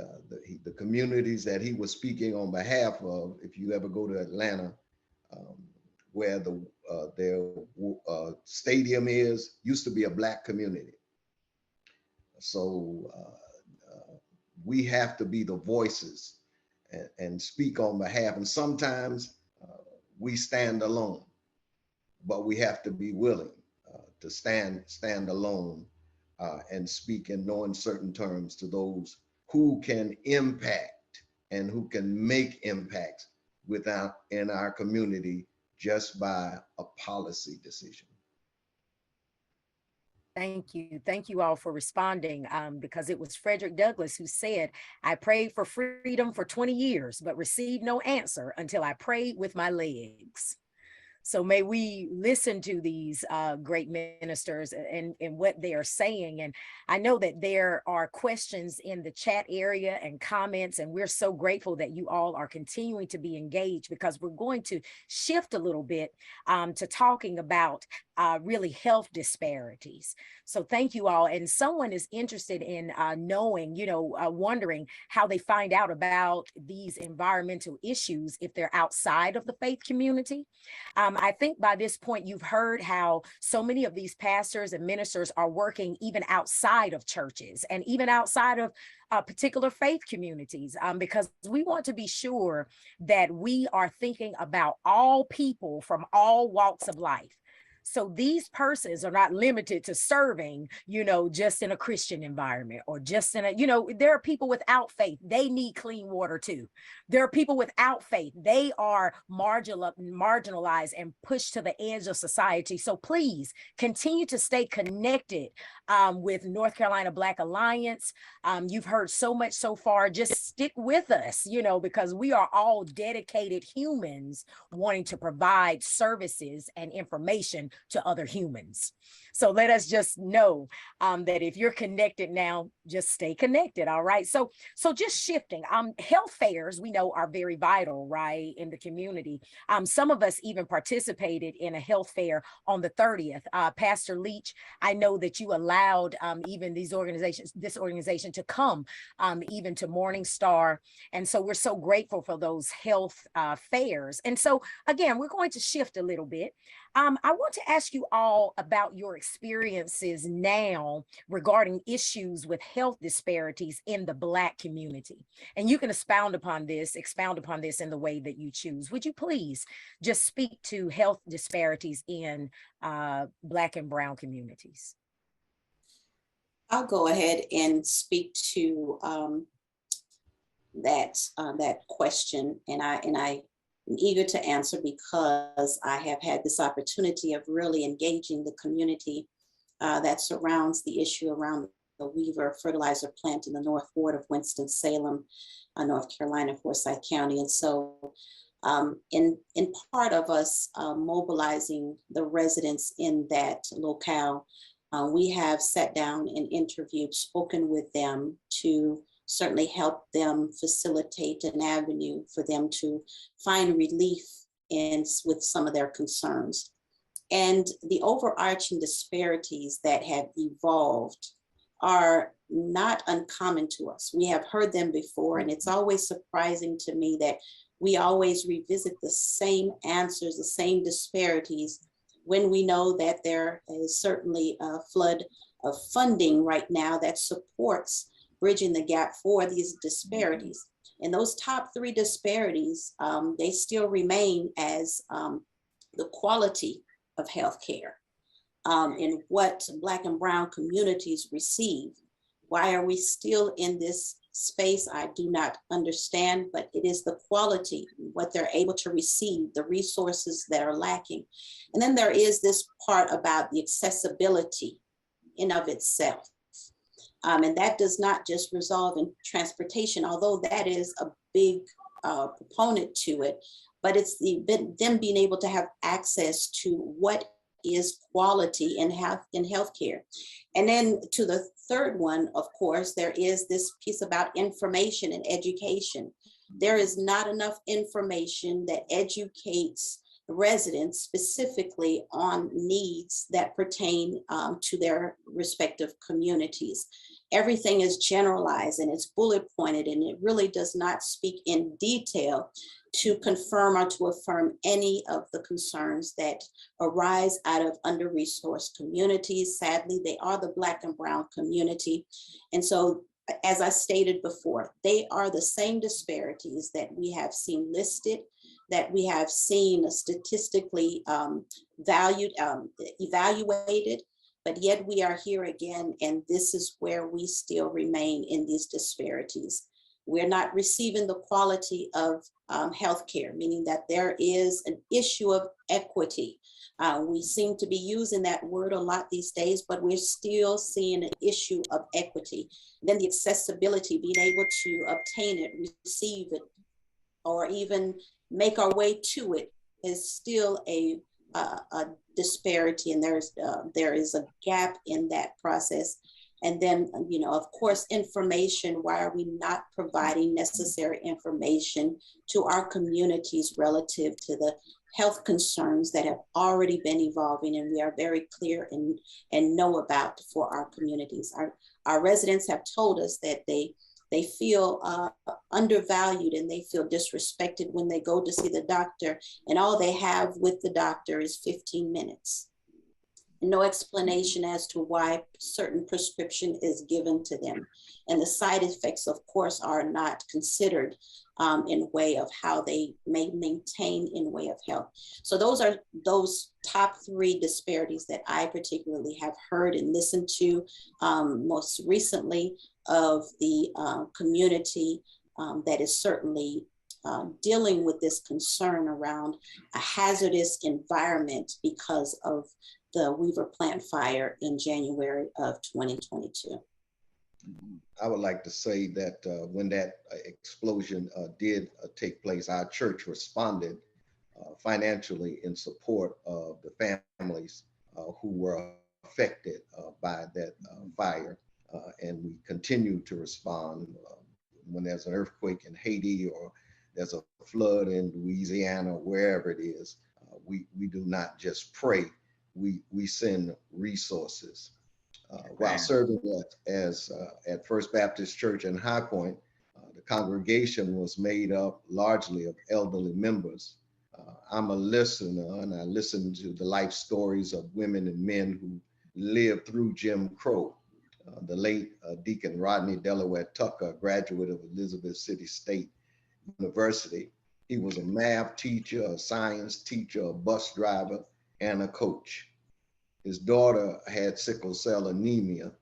the communities that he was speaking on behalf of, if you ever go to Atlanta, where their stadium is, used to be a Black community. So we have to be the voices and speak on behalf. And sometimes we stand alone, but we have to be willing to stand alone and speak in no uncertain terms to those who can impact and who can make impacts in our community just by a policy decision. Thank you. Thank you all for responding, because it was Frederick Douglass who said, I prayed for freedom for 20 years, but received no answer until I prayed with my legs. So may we listen to these great ministers and what they are saying. And I know that there are questions in the chat area and comments, and we're so grateful that you all are continuing to be engaged, because we're going to shift a little bit to talking about really health disparities. So thank you all. And someone is interested in knowing, wondering how they find out about these environmental issues if they're outside of the faith community. I think by this point, you've heard how so many of these pastors and ministers are working even outside of churches and even outside of particular faith communities, because we want to be sure that we are thinking about all people from all walks of life. So these persons are not limited to serving, just in a Christian environment or just in there are people without faith. They need clean water too. There are people without faith. They are marginalized and pushed to the edge of society. So please continue to stay connected with North Carolina Black Alliance. You've heard so much so far. Just stick with us, because we are all dedicated humans wanting to provide services and information to other humans. So let us just know that if you're connected now, just stay connected. All right. So just shifting, health fairs, we know, are very vital, right, in the community. Some of us even participated in a health fair on the 30th. Pastor Leach, I know that you allowed even this organization to come even to Morning Star. And so we're so grateful for those health fairs. And so again, we're going to shift a little bit. I want to ask you all about your experiences now regarding issues with health disparities in the Black community. And you can expound upon this in the way that you choose. Would you please just speak to health disparities in Black and Brown communities? I'll go ahead and speak to that question, and I'm eager to answer because I have had this opportunity of really engaging the community that surrounds the issue around the Weaver fertilizer plant in the North Ward of Winston-Salem, North Carolina, Forsyth County. And so in part of us mobilizing the residents in that locale, we have sat down and interviewed, spoken with them to certainly help them facilitate an avenue for them to find relief with some of their concerns. And the overarching disparities that have evolved are not uncommon to us. We have heard them before, and it's always surprising to me that we always revisit the same answers, the same disparities, when we know that there is certainly a flood of funding right now that supports bridging the gap for these disparities. And those top three disparities, they still remain as the quality of healthcare, in what Black and Brown communities receive. Why are we still in this space? I do not understand, but it is the quality, what they're able to receive, the resources that are lacking. And then there is this part about the accessibility in of itself. And that does not just resolve in transportation, although that is a big proponent to it, but it's them being able to have access to what is quality in healthcare. And then to the third one, of course, there is this piece about information and education. There is not enough information that educates residents specifically on needs that pertain to their respective communities. Everything is generalized and it's bullet pointed, and it really does not speak in detail to confirm or to affirm any of the concerns that arise out of under-resourced communities. Sadly, they are the Black and Brown community. And so, as I stated before, they are the same disparities that we have seen listed, that we have seen statistically evaluated, but yet we are here again, and this is where we still remain in these disparities. We're not receiving the quality of healthcare, meaning that there is an issue of equity. We seem to be using that word a lot these days, but we're still seeing an issue of equity. Then the accessibility, being able to obtain it, receive it, or even make our way to it is still a disparity, and there is a gap in that process. And then, of course, information. Why are we not providing necessary information to our communities relative to the health concerns that have already been evolving and we are very clear and know about for our communities? Our residents have told us that they feel undervalued and they feel disrespected when they go to see the doctor, and all they have with the doctor is 15 minutes. No explanation as to why certain prescription is given to them. And the side effects, of course, are not considered in way of how they may maintain in way of health. So those are those top three disparities that I particularly have heard and listened to most recently of the community that is certainly dealing with this concern around a hazardous environment because of the Weaver plant fire in January of 2022. I would like to say that when that explosion did take place, our church responded financially in support of the families who were affected by that fire. And we continue to respond when there's an earthquake in Haiti or there's a flood in Louisiana, wherever it is. We do not just pray, we send resources. While serving at First Baptist Church in High Point, the congregation was made up largely of elderly members. I'm a listener, and I listen to the life stories of women and men who lived through Jim Crow. The late Deacon Rodney Delaware Tucker, a graduate of Elizabeth City State University. He was a math teacher, a science teacher, a bus driver, and a coach. His daughter had sickle cell anemia,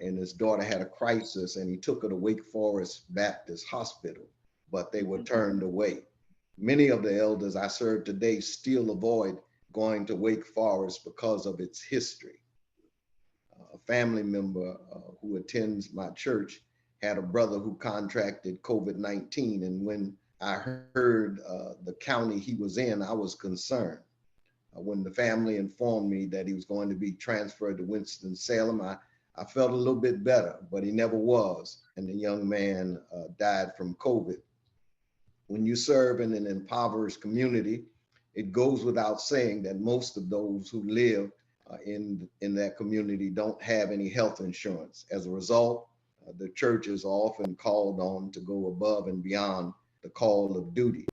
and his daughter had a crisis, and he took her to Wake Forest Baptist Hospital, but they were turned away. Many of the elders I serve today still avoid going to Wake Forest because of its history. A family member who attends my church had a brother who contracted COVID-19, and when I heard the county he was in, I was concerned. When the family informed me that he was going to be transferred to Winston-Salem, I felt a little bit better, but he never was. And the young man died from COVID. When you serve in an impoverished community, it goes without saying that most of those who live in that community don't have any health insurance. As a result, the churches are often called on to go above and beyond the call of duty.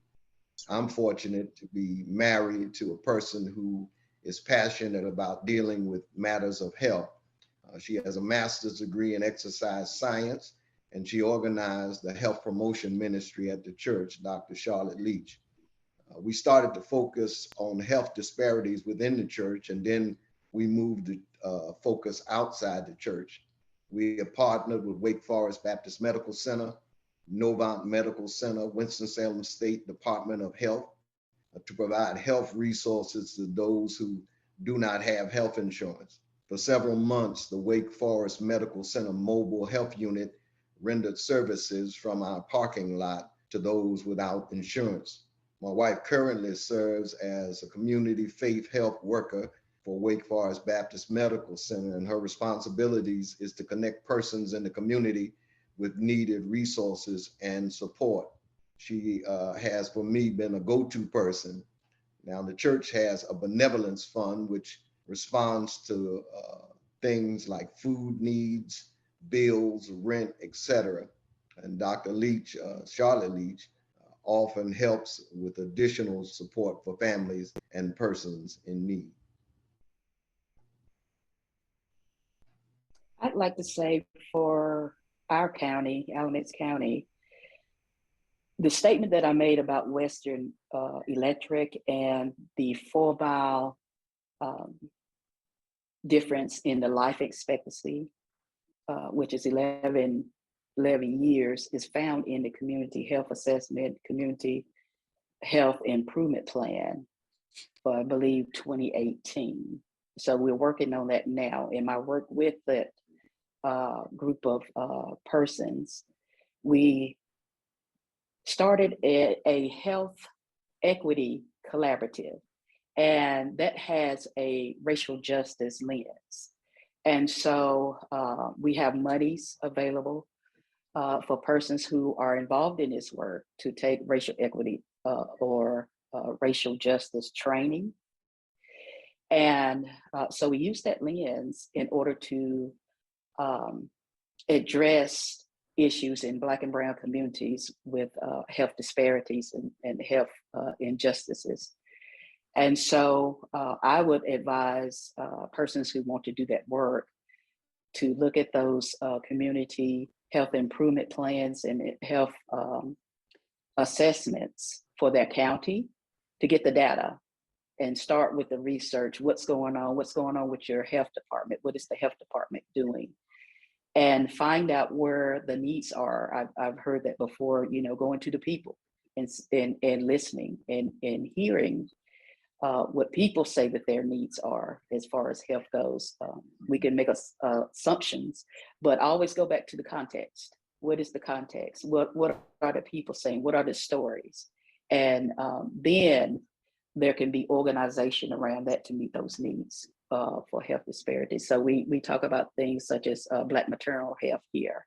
I'm fortunate to be married to a person who is passionate about dealing with matters of health. She has a master's degree in exercise science, and she organized the health promotion ministry at the church, Dr. Charlotte Leach. We started to focus on health disparities within the church, and then we moved to focus outside the church. We have partnered with Wake Forest Baptist Medical Center, Novant Medical Center, Winston-Salem State Department of Health, to provide health resources to those who do not have health insurance. For several months, the Wake Forest Medical Center mobile health unit rendered services from our parking lot to those without insurance. My wife currently serves as a community faith health worker for Wake Forest Baptist Medical Center, and her responsibilities is to connect persons in the community with needed resources and support. She has, for me, been a go-to person. Now, the church has a benevolence fund which responds to things like food needs, bills, rent, etc. And Dr. Leach, Charlotte Leach, often helps with additional support for families and persons in need. I'd like to say for our county, Alamance County, the statement that I made about Western Electric and the 4-mile difference in the life expectancy, which is 11 years, is found in the community health assessment, community health improvement plan for, I believe, 2018. So we're working on that now. In my work with that group of persons, we started a health equity collaborative, and that has a racial justice lens. And so we have monies available for persons who are involved in this work to take racial equity or racial justice training. And so we use that lens in order to address issues in Black and Brown communities with health disparities and health injustices. And so I would advise persons who want to do that work to look at those community health improvement plans and health assessments for their county to get the data and start with the research. What's going on with your health department? What is the health department doing? And find out where the needs are. I've heard that before, going to the people and listening and hearing what people say that their needs are as far as health goes. We can make assumptions, but always go back to the context. What is the context? What are the people saying? What are the stories? And then there can be organization around that to meet those needs for health disparities. So we talk about things such as Black maternal health here.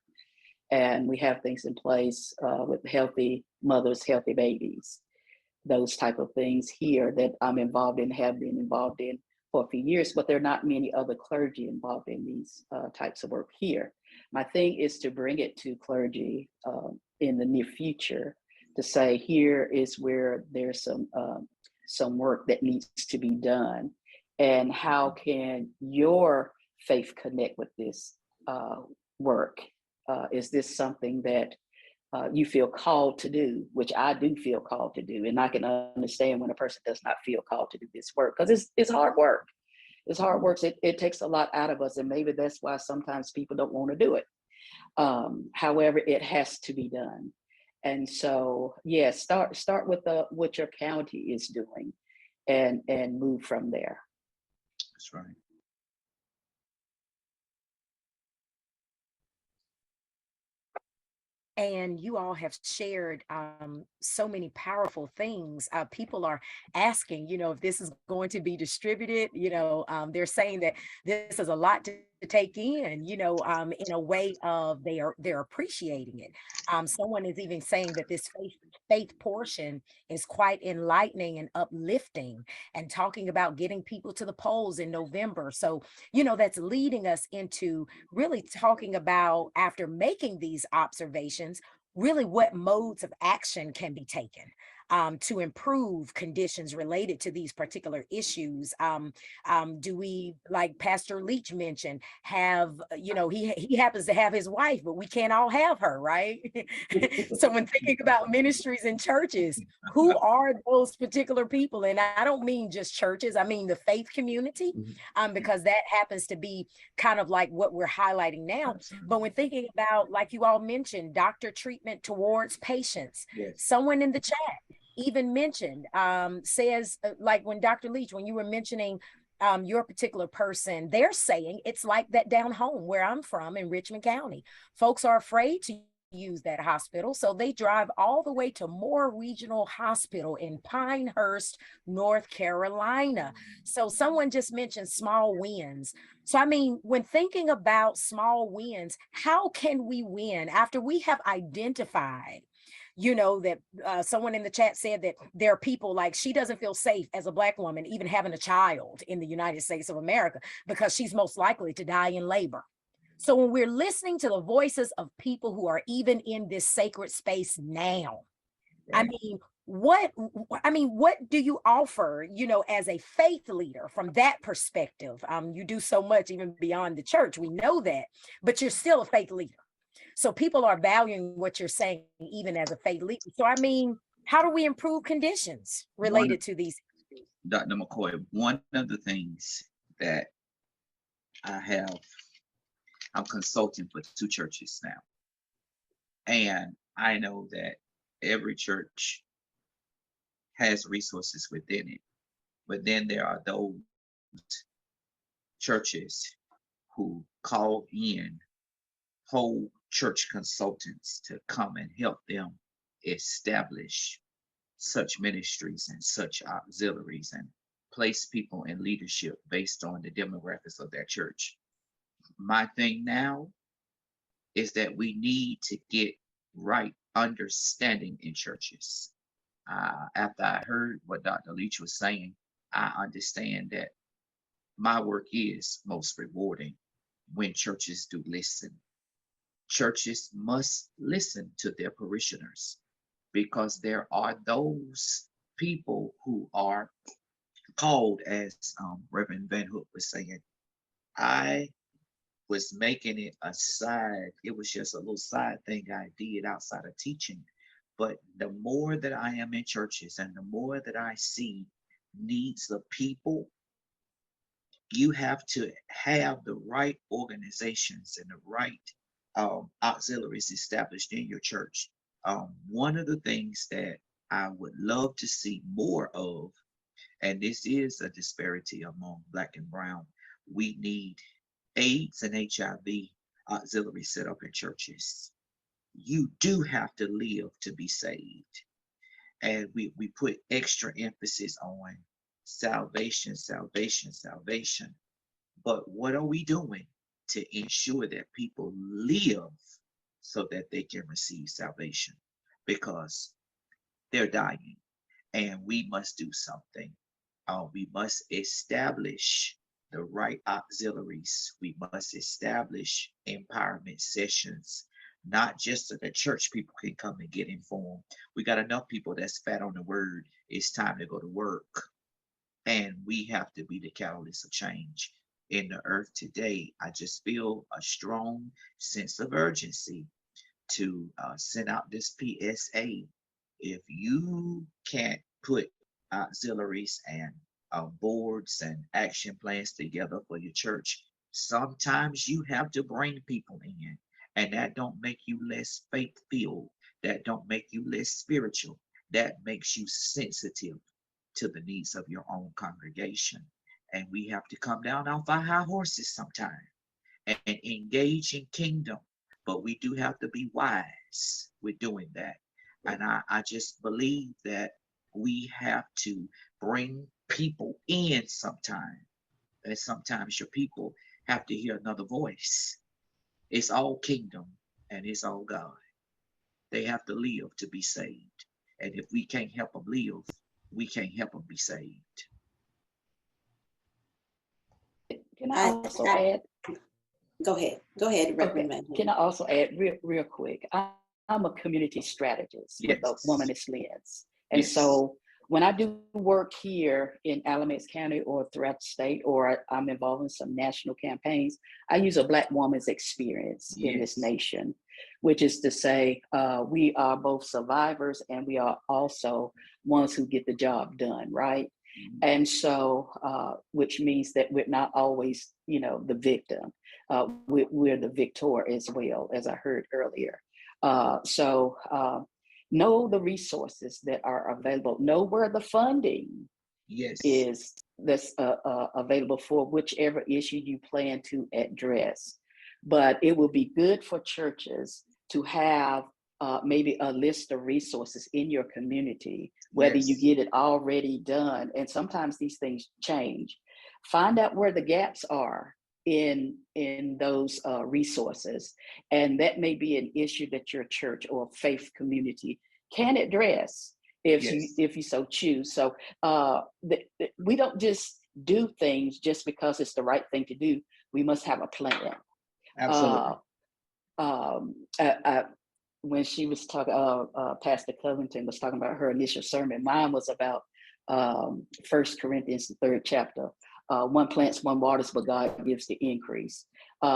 And we have things in place with healthy mothers, healthy babies, those type of things here that I'm involved in, have been involved in for a few years, but there are not many other clergy involved in these types of work here. My thing is to bring it to clergy in the near future to say, here is where there's some work that needs to be done. And how can your faith connect with this work? Is this something that you feel called to do, which I do feel called to do. And I can understand when a person does not feel called to do this work, because it's hard work. It's hard work. It takes a lot out of us. And maybe that's why sometimes people don't want to do it. However, it has to be done. And so, yeah, start with what your county is doing and move from there. That's right. And you all have shared so many powerful things. People are asking, if this is going to be distributed. They're saying that this is a lot to take in a way of they're appreciating it. Someone is even saying that this faith portion is quite enlightening and uplifting, and talking about getting people to the polls in November. So, that's leading us into really talking about, after making these observations, really what modes of action can be taken to improve conditions related to these particular issues. Do we, like Pastor Leach mentioned, have, he happens to have his wife, but we can't all have her, right? So when thinking about ministries and churches, who are those particular people? And I don't mean just churches, I mean the faith community, because that happens to be kind of like what we're highlighting now. But when thinking about, like you all mentioned, doctor treatment towards patients, Yes. someone in the chat even mentioned, says, like when Dr. Leach, when you were mentioning your particular person, they're saying it's like that down home where I'm from in Richmond County. Folks are afraid to use that hospital, so they drive all the way to Moore Regional Hospital in Pinehurst, North Carolina. So someone just mentioned small wins. So I mean, when thinking about small wins, how can we win after we have identified, that someone in the chat said that there are people, like, she doesn't feel safe as a Black woman even having a child in the United States of America because she's most likely to die in labor. So when we're listening to the voices of people who are even in this sacred space now, I Right. mean, what do you offer, as a faith leader from that perspective? You do so much even beyond the church, we know that, but you're still a faith leader. So people are valuing what you're saying, even as a faith leader. So I mean, how do we improve conditions One, related to these issues? Dr. McCoy, one of the things that I have, I'm consulting for two churches now. And I know that every church has resources within it. But then there are those churches who call in whole church consultants to come and help them establish such ministries and such auxiliaries and place people in leadership based on the demographics of their church. My thing now is that we need to get right understanding in churches. After I heard what Dr. Leach was saying, I understand that my work is most rewarding when churches do listen. Churches must listen to their parishioners because there are those people who are called, as Reverend Van Hook was saying. I was making it a side, it was just a little side thing I did outside of teaching. But the more that I am in churches and the more that I see needs of people, you have to have the right organizations and the right auxiliaries established in your church. One of the things that I would love to see more of, and this is a disparity among Black and Brown, we need AIDS and HIV auxiliaries set up in churches. You do have to live to be saved. And we put extra emphasis on salvation, salvation, salvation. But what are we doing to ensure that people live so that they can receive salvation? Because they're dying and we must do something. We must establish the right auxiliaries. We must establish empowerment sessions, not just so that church people can come and get informed. We got enough people that's fat on the word. It's time to go to work. And we have to be the catalyst of change in the earth today. I just feel a strong sense of urgency to send out this PSA. If you can't put auxiliaries and boards and action plans together for your church, sometimes you have to bring people in, and that don't make you less faith-filled. That don't make you less spiritual. That makes you sensitive to the needs of your own congregation. And we have to come down off our high horses sometime and engage in kingdom but we do have to be wise with doing that. And I just believe that we have to bring people in sometime. And sometimes your people have to hear another voice. It's all kingdom and it's all God. They have to live to be saved. And if we can't help them live, we can't help them be saved. Can I I, also I add? go ahead. Go ahead, Reverend Okay. Van Can I also add real quick? I'm a community strategist with a Yes. womanist lens. And Yes. so when I do work here in Alamance County or throughout the state, or I'm involved in some national campaigns, I use a Black woman's experience in this Yes. nation, which is to say, we are both survivors and we are also ones who get the job done, right? Mhm. And so, which means that we're not always, the victim. We're the victor as well, as I heard earlier. So know the resources that are available. Know where the funding Yes. is that's available for whichever issue you plan to address. But it will be good for churches to have maybe a list of resources in your community, whether you Yes. get it already done. And sometimes these things change. Find out where the gaps are in those resources, and that may be an issue that your church or faith community can address Yes. if you so choose. So we don't just do things just because it's the right thing to do. We must have a plan. Absolutely. Uh, um, I, I, when she was talking, Pastor Covington was talking about her initial sermon. Mine was about 1 Corinthians, the 3rd chapter. One plants, one waters, but God gives the increase.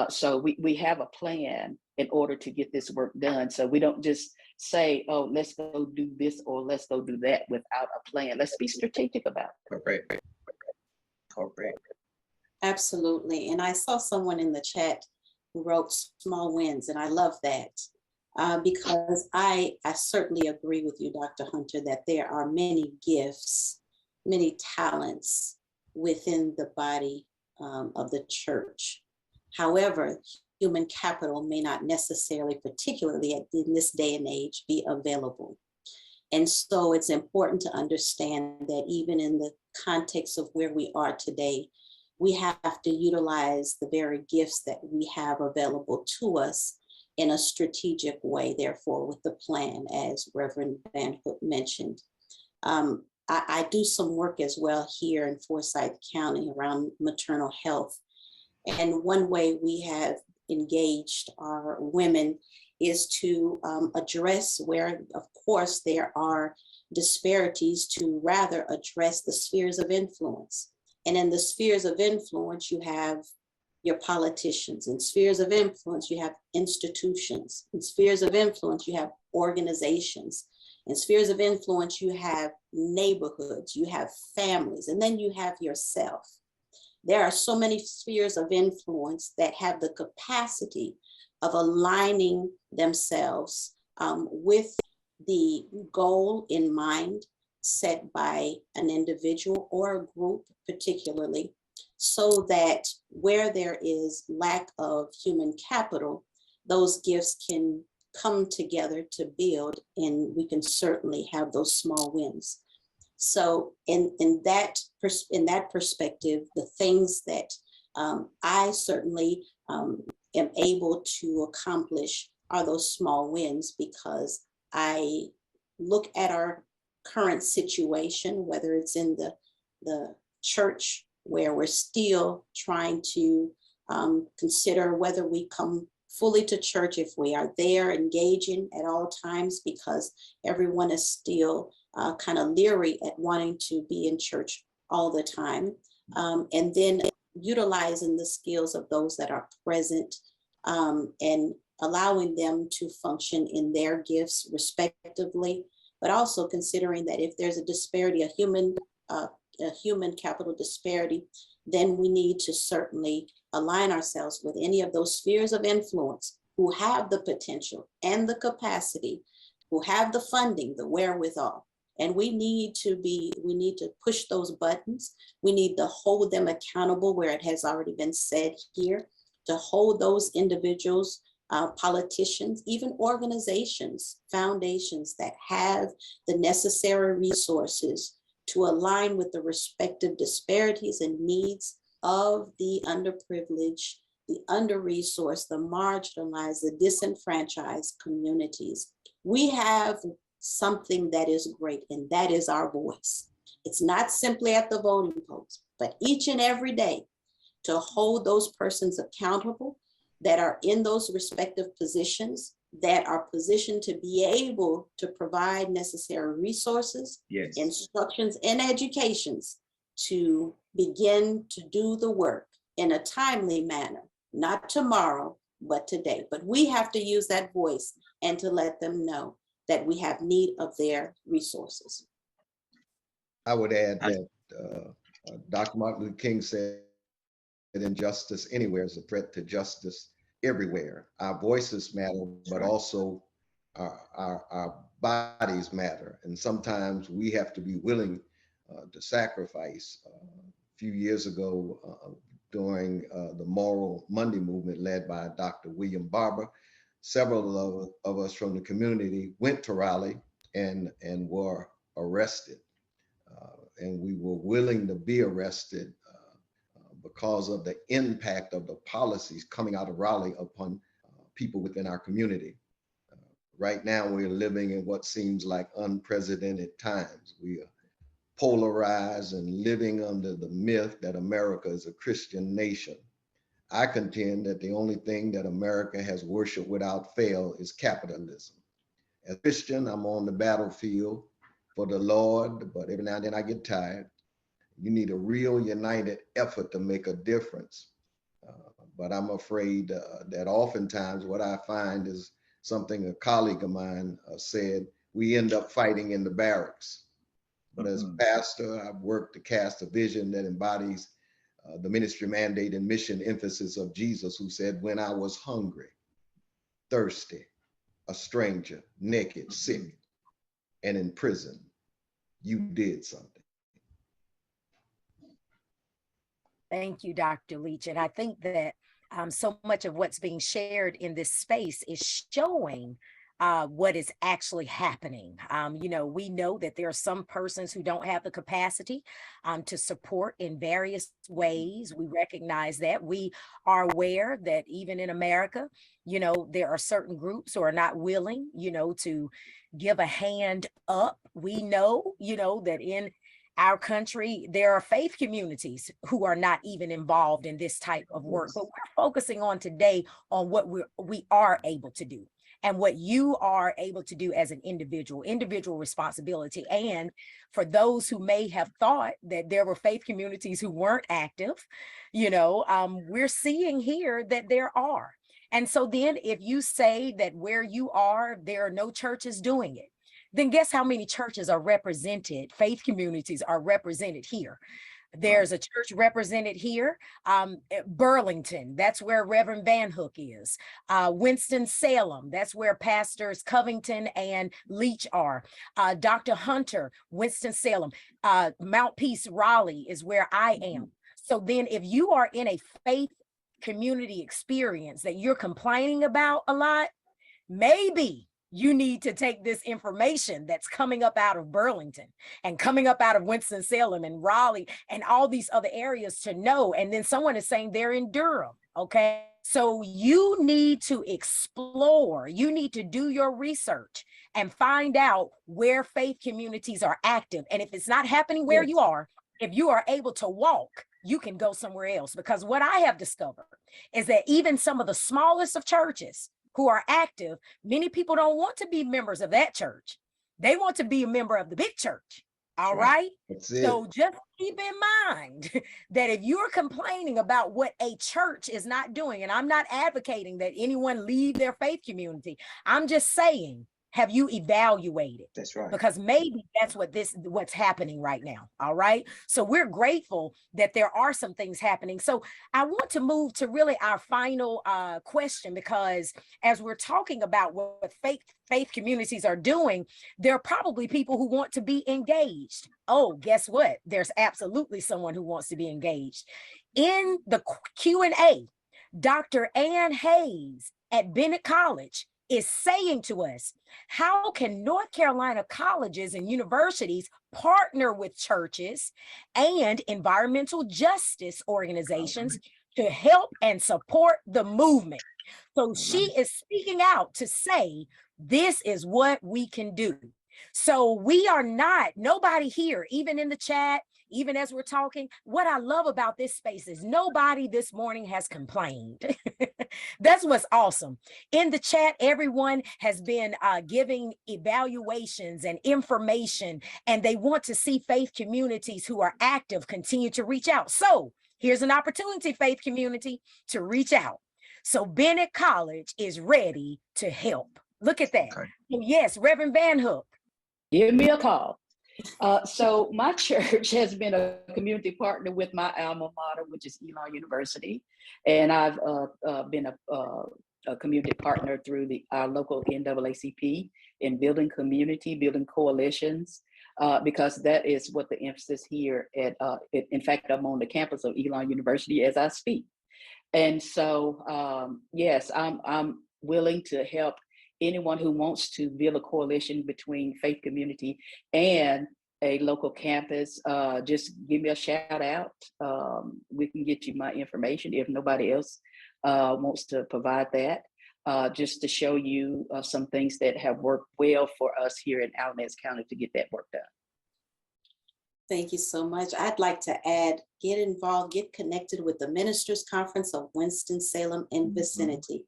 So we have a plan in order to get this work done. So we don't just say, oh, let's go do this or let's go do that without a plan. Let's be strategic about it. Correct. Correct. Absolutely. And I saw someone in the chat who wrote small wins, and I love that because I certainly agree with you, Dr. Hunter, that there are many gifts, many talents within the body of the church. However, human capital may not necessarily, particularly in this day and age, be available. And so it's important to understand that even in the context of where we are today, we have to utilize the very gifts that we have available to us in a strategic way, therefore, with the plan, as Reverend Van Hook mentioned. I do some work as well here in Forsyth County around maternal health. And one way we have engaged our women is to address where, of course, there are disparities, to rather address the spheres of influence. And in the spheres of influence, you have your politicians. In spheres of influence, you have institutions. In spheres of influence, you have organizations. In spheres of influence, you have neighborhoods, you have families, and then you have yourself. There are so many spheres of influence that have the capacity of aligning themselves with the goal in mind set by an individual or a group particularly, so that where there is lack of human capital, those gifts can come together to build, and we can certainly have those small wins. So in that perspective, the things that I certainly am able to accomplish are those small wins, because I look at our current situation, whether it's in the church, where we're still trying to consider whether we come fully to church, if we are there engaging at all times, because everyone is still kind of leery at wanting to be in church all the time. And then utilizing the skills of those that are present and allowing them to function in their gifts respectively, but also considering that if there's a disparity, a human capital disparity, then we need to certainly align ourselves with any of those spheres of influence who have the potential and the capacity, who have the funding, the wherewithal. And we need to push those buttons. We need to hold them accountable, where it has already been said here, to hold those individuals politicians, even organizations, foundations that have the necessary resources to align with the respective disparities and needs of the underprivileged, the under-resourced, the marginalized, the disenfranchised communities. We have something that is great, and that is our voice. It's not simply at the voting polls, but each and every day to hold those persons accountable that are in those respective positions, that are positioned to be able to provide necessary resources, Yes. instructions, and educations to begin to do the work in a timely manner, not tomorrow, but today. But we have to use that voice and to let them know that we have need of their resources. I would add that Dr. Martin Luther King said, injustice anywhere is a threat to justice everywhere. Our voices matter, but also our bodies matter. And sometimes we have to be willing to sacrifice. A few years ago, during the Moral Monday movement led by Dr. William Barber, several of us from the community went to Raleigh and were arrested. And we were willing to be arrested because of the impact of the policies coming out of Raleigh upon people within our community. Right now, we're living in what seems like unprecedented times. We are polarized and living under the myth that America is a Christian nation. I contend that the only thing that America has worshiped without fail is capitalism. As a Christian, I'm on the battlefield for the Lord, but every now and then I get tired. You need a real united effort to make a difference. But I'm afraid that oftentimes what I find is something a colleague of mine said, we end up fighting in the barracks. But as pastor, I've worked to cast a vision that embodies the ministry mandate and mission emphasis of Jesus, who said, when I was hungry, thirsty, a stranger, naked, sick, and in prison, you did something. Thank you, Dr. Leach. And I think that so much of what's being shared in this space is showing what is actually happening. We know that there are some persons who don't have the capacity to support in various ways. We recognize that. We are aware that even in America, there are certain groups who are not willing, to give a hand up. We know, that in our country, there are faith communities who are not even involved in this type of work, but we're focusing on today on what we are able to do and what you are able to do as an individual responsibility. And for those who may have thought that there were faith communities who weren't active, we're seeing here that there are. And so then if you say that where you are, there are no churches doing it, then guess how many churches are represented, faith communities are represented here. There's a church represented here, Burlington, that's where Reverend Van Hook is. Winston-Salem, that's where Pastors Covington and Leach are. Dr. Hunter, Winston-Salem. Mount Peace, Raleigh is where I am. So then if you are in a faith community experience that you're complaining about a lot, maybe you need to take this information that's coming up out of Burlington and coming up out of Winston-Salem and Raleigh and all these other areas to know. And then someone is saying they're in Durham. Okay. So you need to explore, you need to do your research and find out where faith communities are active. And if it's not happening where you are, if you are able to walk, you can go somewhere else. Because what I have discovered is that even some of the smallest of churches who are active, many people don't want to be members of that church. They want to be a member of the big church. All right. So just keep in mind that if you're complaining about what a church is not doing, and I'm not advocating that anyone leave their faith community, I'm just saying, have you evaluated? That's right. Because maybe that's what's happening right now. All right. So we're grateful that there are some things happening. So I want to move to really our final question, because as we're talking about what faith communities are doing, there are probably people who want to be engaged. Oh, guess what? There's absolutely someone who wants to be engaged. In the Q&A, Dr. Ann Hayes at Bennett College is saying to us, how can North Carolina colleges and universities partner with churches and environmental justice organizations to help and support the movement? So she is speaking out to say, this is what we can do. So we are not, nobody here, even in the chat, even as we're talking, what I love about this space is nobody this morning has complained. That's what's awesome. In the chat, everyone has been giving evaluations and information, and they want to see faith communities who are active continue to reach out. So here's an opportunity, faith community, to reach out. So Bennett College is ready to help. Look at that. Okay. So yes, Reverend Van Hook. Give me a call. So my church has been a community partner with my alma mater, which is Elon University. And I've been a community partner through our local NAACP in building community, building coalitions, because that is what the emphasis here in fact, I'm on the campus of Elon University as I speak. And so, yes, I'm willing to help anyone who wants to build a coalition between faith community and a local campus. Just give me a shout out. We can get you my information if nobody else wants to provide that, just to show you some things that have worked well for us here in Alamance County to get that work done. Thank you so much. I'd like to add, get involved, get connected with the Ministers Conference of Winston-Salem and vicinity.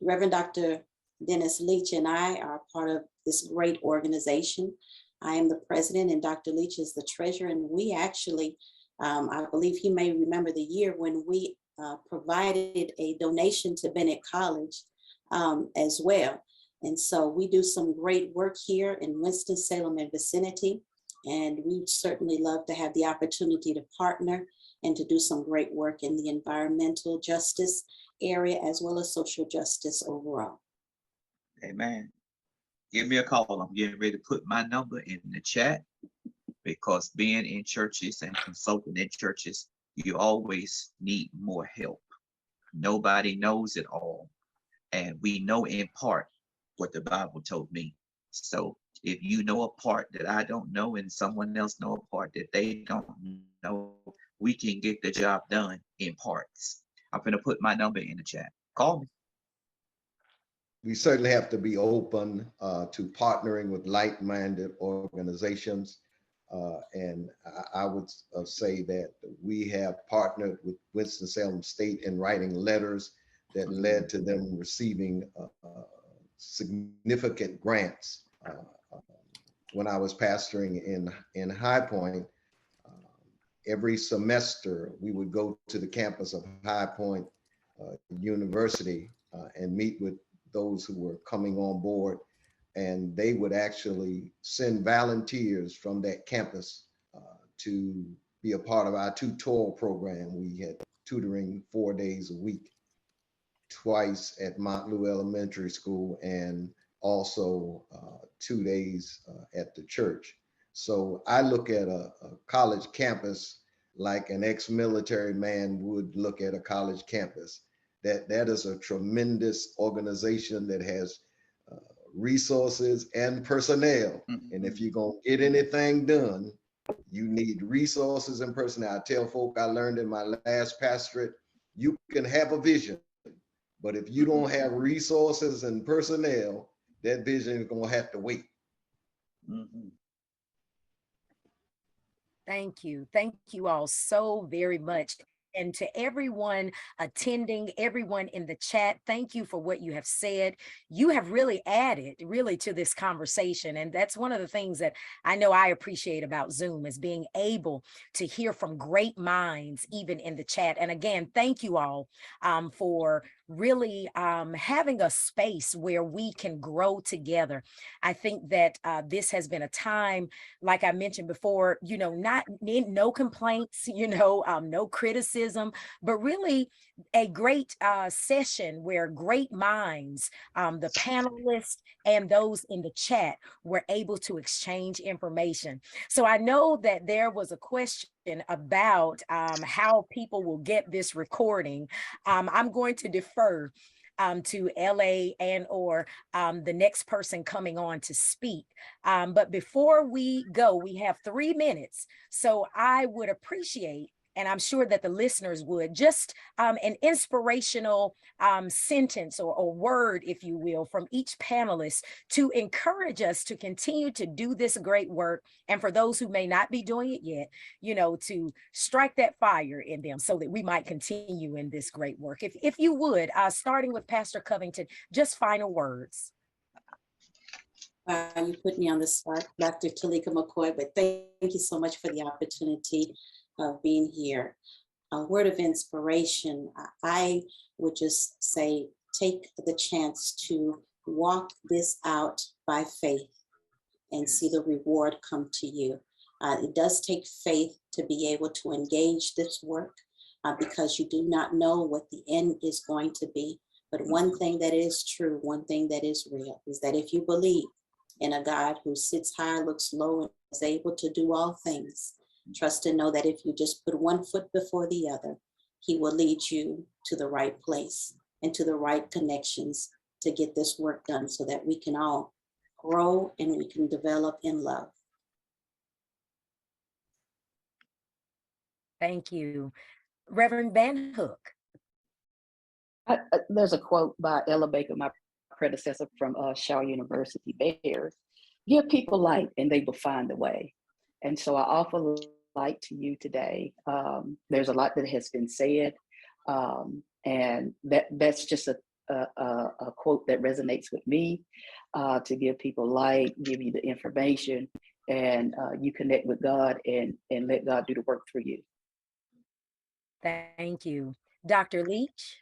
Reverend Dr. Dennis Leach and I are part of this great organization. I am the president and Dr. Leach is the treasurer. And we actually, I believe he may remember the year when we provided a donation to Bennett College as well. And so we do some great work here in Winston-Salem and vicinity. And we certainly love to have the opportunity to partner and to do some great work in the environmental justice area as well as social justice overall. Amen. Give me a call. I'm getting ready to put my number in the chat, because being in churches and consulting in churches, you always need more help. Nobody knows it all. And we know in part what the Bible told me. So if you know a part that I don't know and someone else know a part that they don't know, we can get the job done in parts. I'm going to put my number in the chat. Call me. We certainly have to be open to partnering with like-minded organizations. And I would say that we have partnered with Winston-Salem State in writing letters that led to them receiving significant grants. When I was pastoring in High Point, every semester we would go to the campus of High Point University and meet with those who were coming on board, and they would actually send volunteers from that campus to be a part of our tutorial program. We had tutoring 4 days a week, twice at Montlou Elementary School, and also 2 days at the church. So I look at a college campus like an ex-military man would look at a college campus. That is a tremendous organization that has resources and personnel. And if you're gonna get anything done, you need resources and personnel. I tell folk, I learned in my last pastorate, you can have a vision, but if you don't have resources and personnel, that vision is gonna have to wait. Thank you. Thank you all so very much. And to everyone attending, everyone in the chat, thank you for what you have said. You have really added to this conversation. And that's one of the things that I know I appreciate about Zoom, is being able to hear from great minds, even in the chat. And again, thank you all for really having a space where we can grow together. I think that this has been a time, like I mentioned before, no complaints, no criticism. racism, but really a great session where great minds, the panelists and those in the chat, were able to exchange information. So I know that there was a question about how people will get this recording. I'm going to defer to LA and or the next person coming on to speak. But before we go, we have 3 minutes. So I would appreciate, and I'm sure that the listeners would, just an inspirational sentence or word, if you will, from each panelist to encourage us to continue to do this great work. And for those who may not be doing it yet, you know, to strike that fire in them so that we might continue in this great work. If you would, starting with Pastor Covington, just final words. You put me on the spot, Dr. Talika McCoy, but thank you so much for the opportunity of being here. A word of inspiration, I would just say, take the chance to walk this out by faith and see the reward come to you. It does take faith to be able to engage this work because you do not know what the end is going to be. But one thing that is true, one thing that is real, is that if you believe in a God who sits high, looks low, and is able to do all things, trust and know that if you just put one foot before the other, he will lead you to the right place and to the right connections to get this work done so that we can all grow and we can develop in love. Thank you. Reverend Van Hook. There's a quote by Ella Baker, my predecessor from Shaw University Bears: give people light and they will find a way. And so I offer light to you today. There's a lot that has been said, and that's just a quote that resonates with me, to give people light, give you the information, and you connect with God and let God do the work through you. Thank you. Dr. Leach.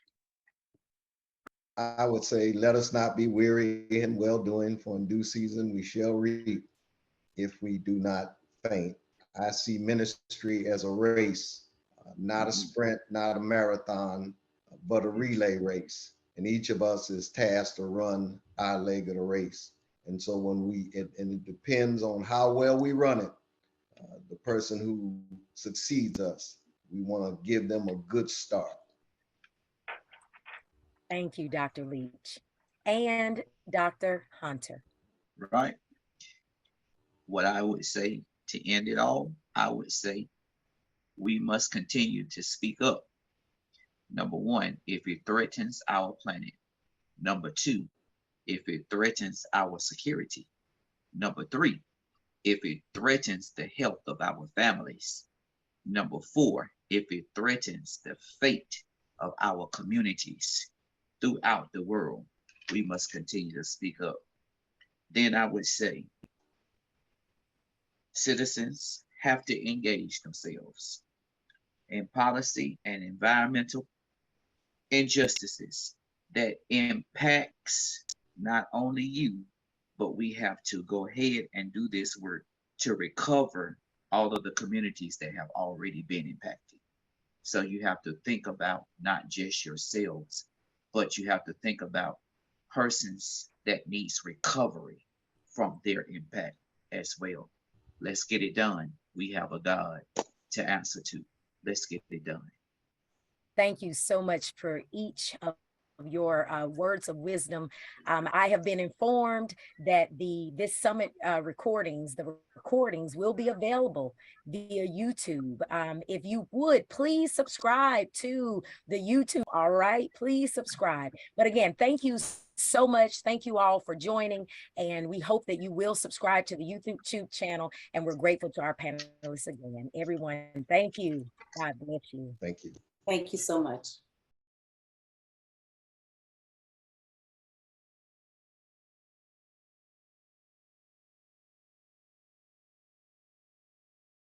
I would say, let us not be weary in well doing, for in due season we shall reap if we do not faint. I see ministry as a race, not a sprint, not a marathon, but a relay race. And each of us is tasked to run our leg of the race. And so and it depends on how well we run it. The person who succeeds us, we want to give them a good start. Thank you, Dr. Leach. And Dr. Hunter. Right. What I would say to end it all, I would say we must continue to speak up. Number one, if it threatens our planet. Number two, if it threatens our security. Number three, if it threatens the health of our families. Number four, if it threatens the fate of our communities throughout the world, we must continue to speak up. Then I would say citizens have to engage themselves in policy and environmental injustices that impacts not only you, but we have to go ahead and do this work to recover all of the communities that have already been impacted. So you have to think about not just yourselves, but you have to think about persons that needs recovery from their impact as well. Let's get it done. We have a God to answer to. Let's get it done. Thank you so much for each of your words of wisdom. I have been informed that this summit the recordings will be available via YouTube. If you would, please subscribe to the YouTube. All right, please subscribe. But again, thank you so much. Thank you all for joining. And we hope that you will subscribe to the YouTube channel. And we're grateful to our panelists again. Everyone, thank you. God bless you. Thank you. Thank you so much.